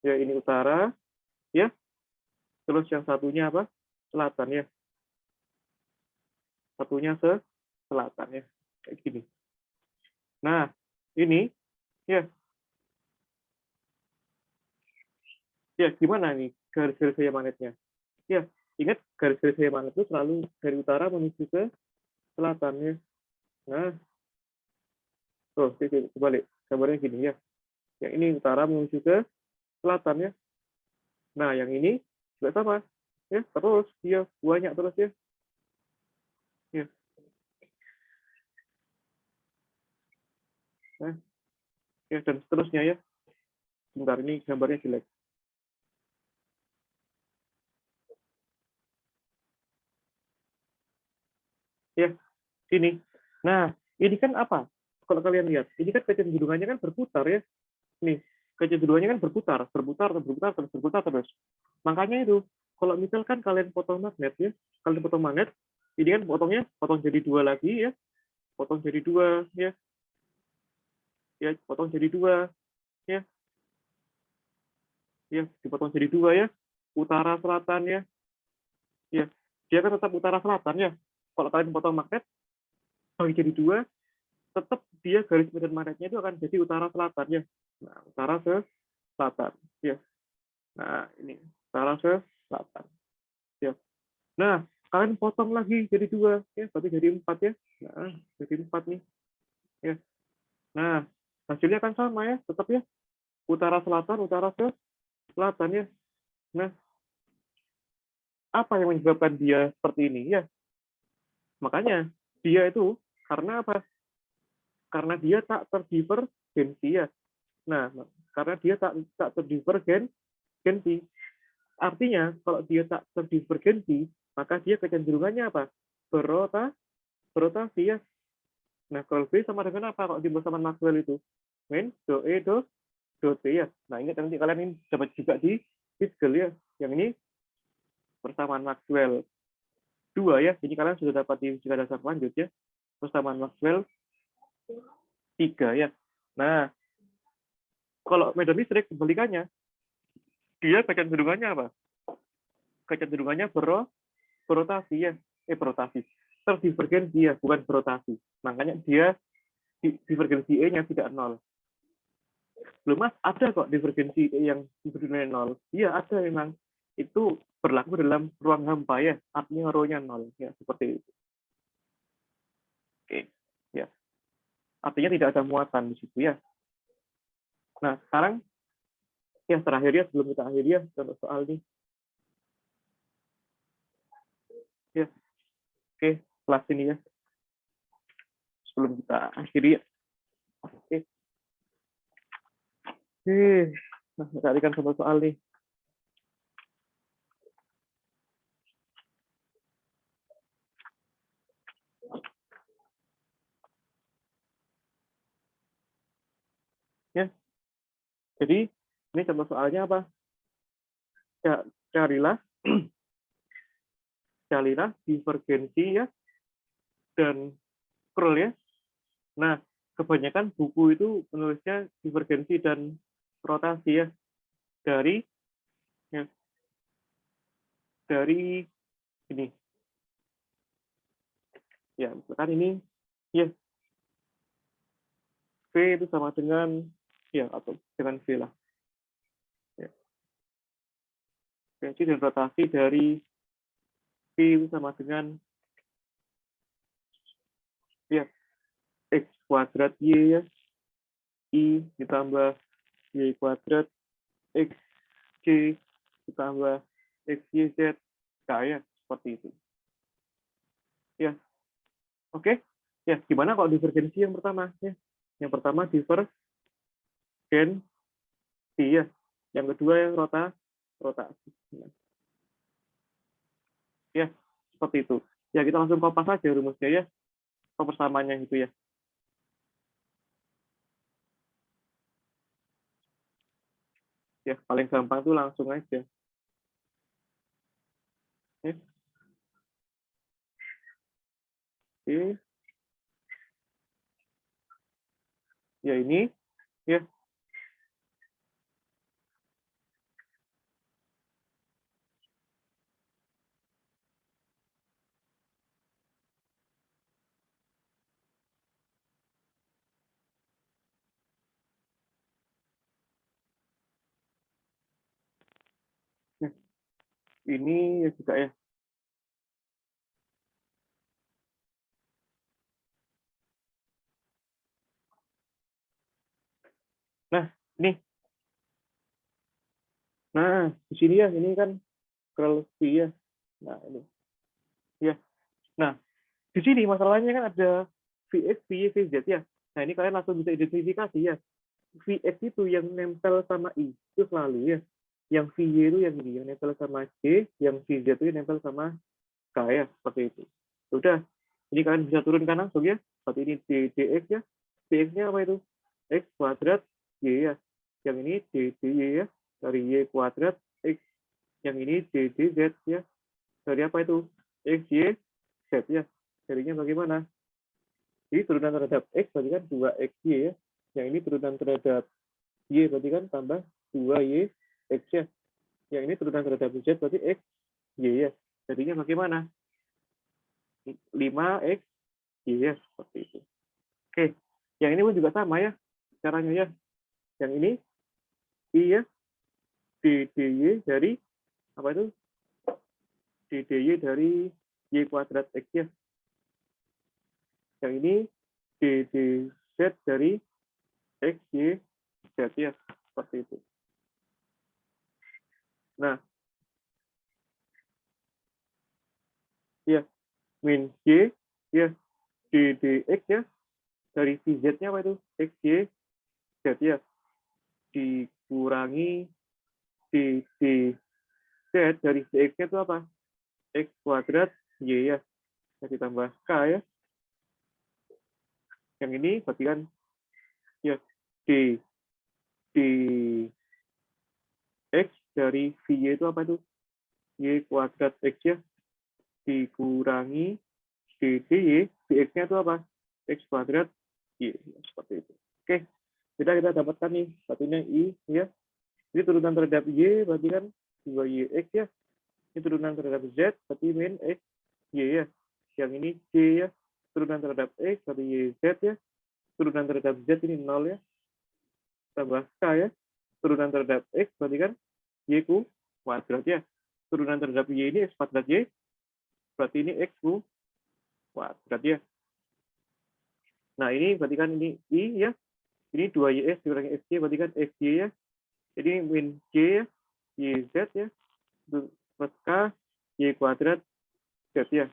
Ya, ini utara ya. Terus yang satunya apa? Selatan ya. Satunya selatan ya. Kayak gini. Nah, ini ya, ya gimana nih garis-garis gaya magnetnya? Ya, ingat garis-garis gaya magnet itu selalu dari utara menuju ke selatan ya. Nah, tuh, kebalik. Gambarnya gini ya. Yang ini utara menuju ke selatan ya. Nah, yang ini juga sama. Ya, terus dia banyak terus ya. Ya. Nah, ya dan seterusnya ya. Sebentar, ini gambarnya jelek. Ya, sini. Nah, ini kan apa? Kalau kalian lihat, ini kan kecenderungannya kan berputar ya. Nih, kecenderungannya kan berputar, berputar, berputar, terus berputar terus. Makanya itu, kalau misalkan kalian potong magnet ya, kalian potong magnet, ini kan potongnya potong jadi dua lagi ya, potong jadi dua ya, ya potong jadi dua ya, ya dipotong jadi dua ya, utara selatan ya, ya dia kan tetap utara selatan ya. Kalau kalian potong magnet bagi jadi dua, tetap dia garis medan magnetnya itu akan jadi utara selatan ya. Nah, utara ke selatan ya. Nah, ini utara ke selatan ya. Nah, kalian potong lagi jadi dua ya, berarti jadi empat ya. Nah, jadi empat nih ya. Nah, hasilnya kan sama ya, tetap ya, utara selatan, utara ke selatan ya. Nah, apa yang menyebabkan dia seperti ini ya? Makanya dia itu karena apa? Karena dia tak terdivergensi ya. Nah, karena dia tak terdivergensi. Artinya kalau dia tak terdivergensi, maka dia kecenderungannya apa? Berotasi ya. Nah, curl B sama dengan apa kalau di persamaan Maxwell itu? Min, do E, do T ya. Nah, ingat nanti kalian ini dapat juga di Fitzgerald ya. Yang ini persamaan Maxwell 2 ya. Ini kalian sudah dapat di fisika dasar lanjut ya. Persamaan Maxwell 3 ya. Nah, kalau medan listrik kebalikannya, dia kecenderungannya apa? Kecenderungannya berotasi ya. Berotasi. Terdivergensi ya, bukan berotasi. Makanya dia divergensi E-nya tidak nol. Belum mas, ada kok divergensi yang divergensi nol. Iya ada memang. Itu berlaku dalam ruang hampa ya. Artinya rho-nya nol ya seperti itu. Oke, ya. Artinya tidak ada muatan di situ ya. Nah sekarang yang terakhir ya sebelum kita akhiri ya contoh soal ini. Ya, oke kelas ini ya. Sebelum kita akhiri ya. Oke. Nah, kita akan contoh soal nih. Ya, jadi ini contoh soalnya apa? Ya, carilah divergensi ya dan curl ya. Nah, kebanyakan buku itu menulisnya divergensi dan rotasi ya dari ya, dari ini ya misalkan ini ya V itu sama dengan ya atau dengan V lah ya. Divergensi dan rotasi dari V itu sama dengan ya X kuadrat Y ya I ditambah Y kuadrat X C ditambah X Y Z K ya seperti itu ya. Oke ya, gimana kalau divergensi yang pertama ya? Yang pertama divergensi ya, yang kedua yang rotasi ya seperti itu ya. Kita langsung kopas saja rumusnya ya, persamaannya itu ya. Ya paling gampang tuh langsung aja ya. Oke. Ya ini ya Ini ya juga ya. Nah, ini. Nah, di sini ya, ini kan curl V ya. Nah, ini. Ya. Nah, di sini masalahnya kan ada Vx, Vy, Vz ya. Nah, ini kalian langsung bisa identifikasi ya. Vx itu yang nempel sama I, itu selalu ya. Yang Vy itu yang ini, yang nempel sama J, yang Vz itu yang nempel sama K ya, seperti itu. Udah, ini kalian bisa turunkan langsung ya. Seperti ini dx ya. Dx-nya apa itu? X kuadrat Y ya. Yang ini dy ya. Dari Y kuadrat X. Yang ini ddz ya. Dari apa itu? X, Y, Z ya. Jadinya bagaimana? Jadi turunan terhadap X berarti kan 2XY ya. Yang ini turunan terhadap Y berarti kan tambah 2Y X ya. Yang ini turunan terhadap Z berarti X, Y ya. Jadinya bagaimana? 5X, Y ya. Seperti itu. Oke. Yang ini pun juga sama ya. Caranya ya. Yang ini I ya. DDY dari apa itu? DDY dari Y kuadrat X ya. Yang ini DDZ dari X, Y, Z ya. Seperti itu. Nah, ya. Min Y ya. DDX ya. Dari VZ-nya apa itu? X, Y, Z ya. Dikurangi DDZ dari DX-nya itu apa? X kuadrat Y ya. Jadi tambah K ya. Yang ini berarti kan ya D X dari VY itu apa itu? Y kuadrat X ya. Dikurangi DDY. DX-nya itu apa? X kuadrat Y. Seperti itu. Oke. Kita dapatkan nih. Satunya I ya. Ini turunan terhadap Y berarti kan 2YX ya. Ini turunan terhadap Z berarti min X Y ya. Yang ini C ya. Turunan terhadap X berarti YZ ya. Turunan terhadap Z ini 0 ya. Tambah K ya. Turunan terhadap X berarti kan Y kuadrat ya. Turunan terhadap Y ini X kuadrat Y. Berarti ini X kuadrat ya. Nah ini berarti kan ini I ya. Ini 2YX dikurangi XY berarti kan XY ya. Jadi min J ya. YZ ya. Plus K Y kuadrat Z ya.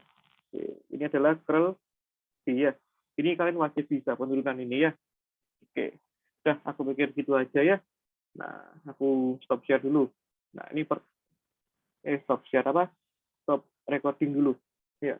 Ini adalah curl V ya. Ini kalian wajib bisa penurunan ini ya. Oke. Udah, aku pikir gitu aja ya. Nah, aku stop share dulu. Nah, ini stop share apa? Stop recording dulu. Ya.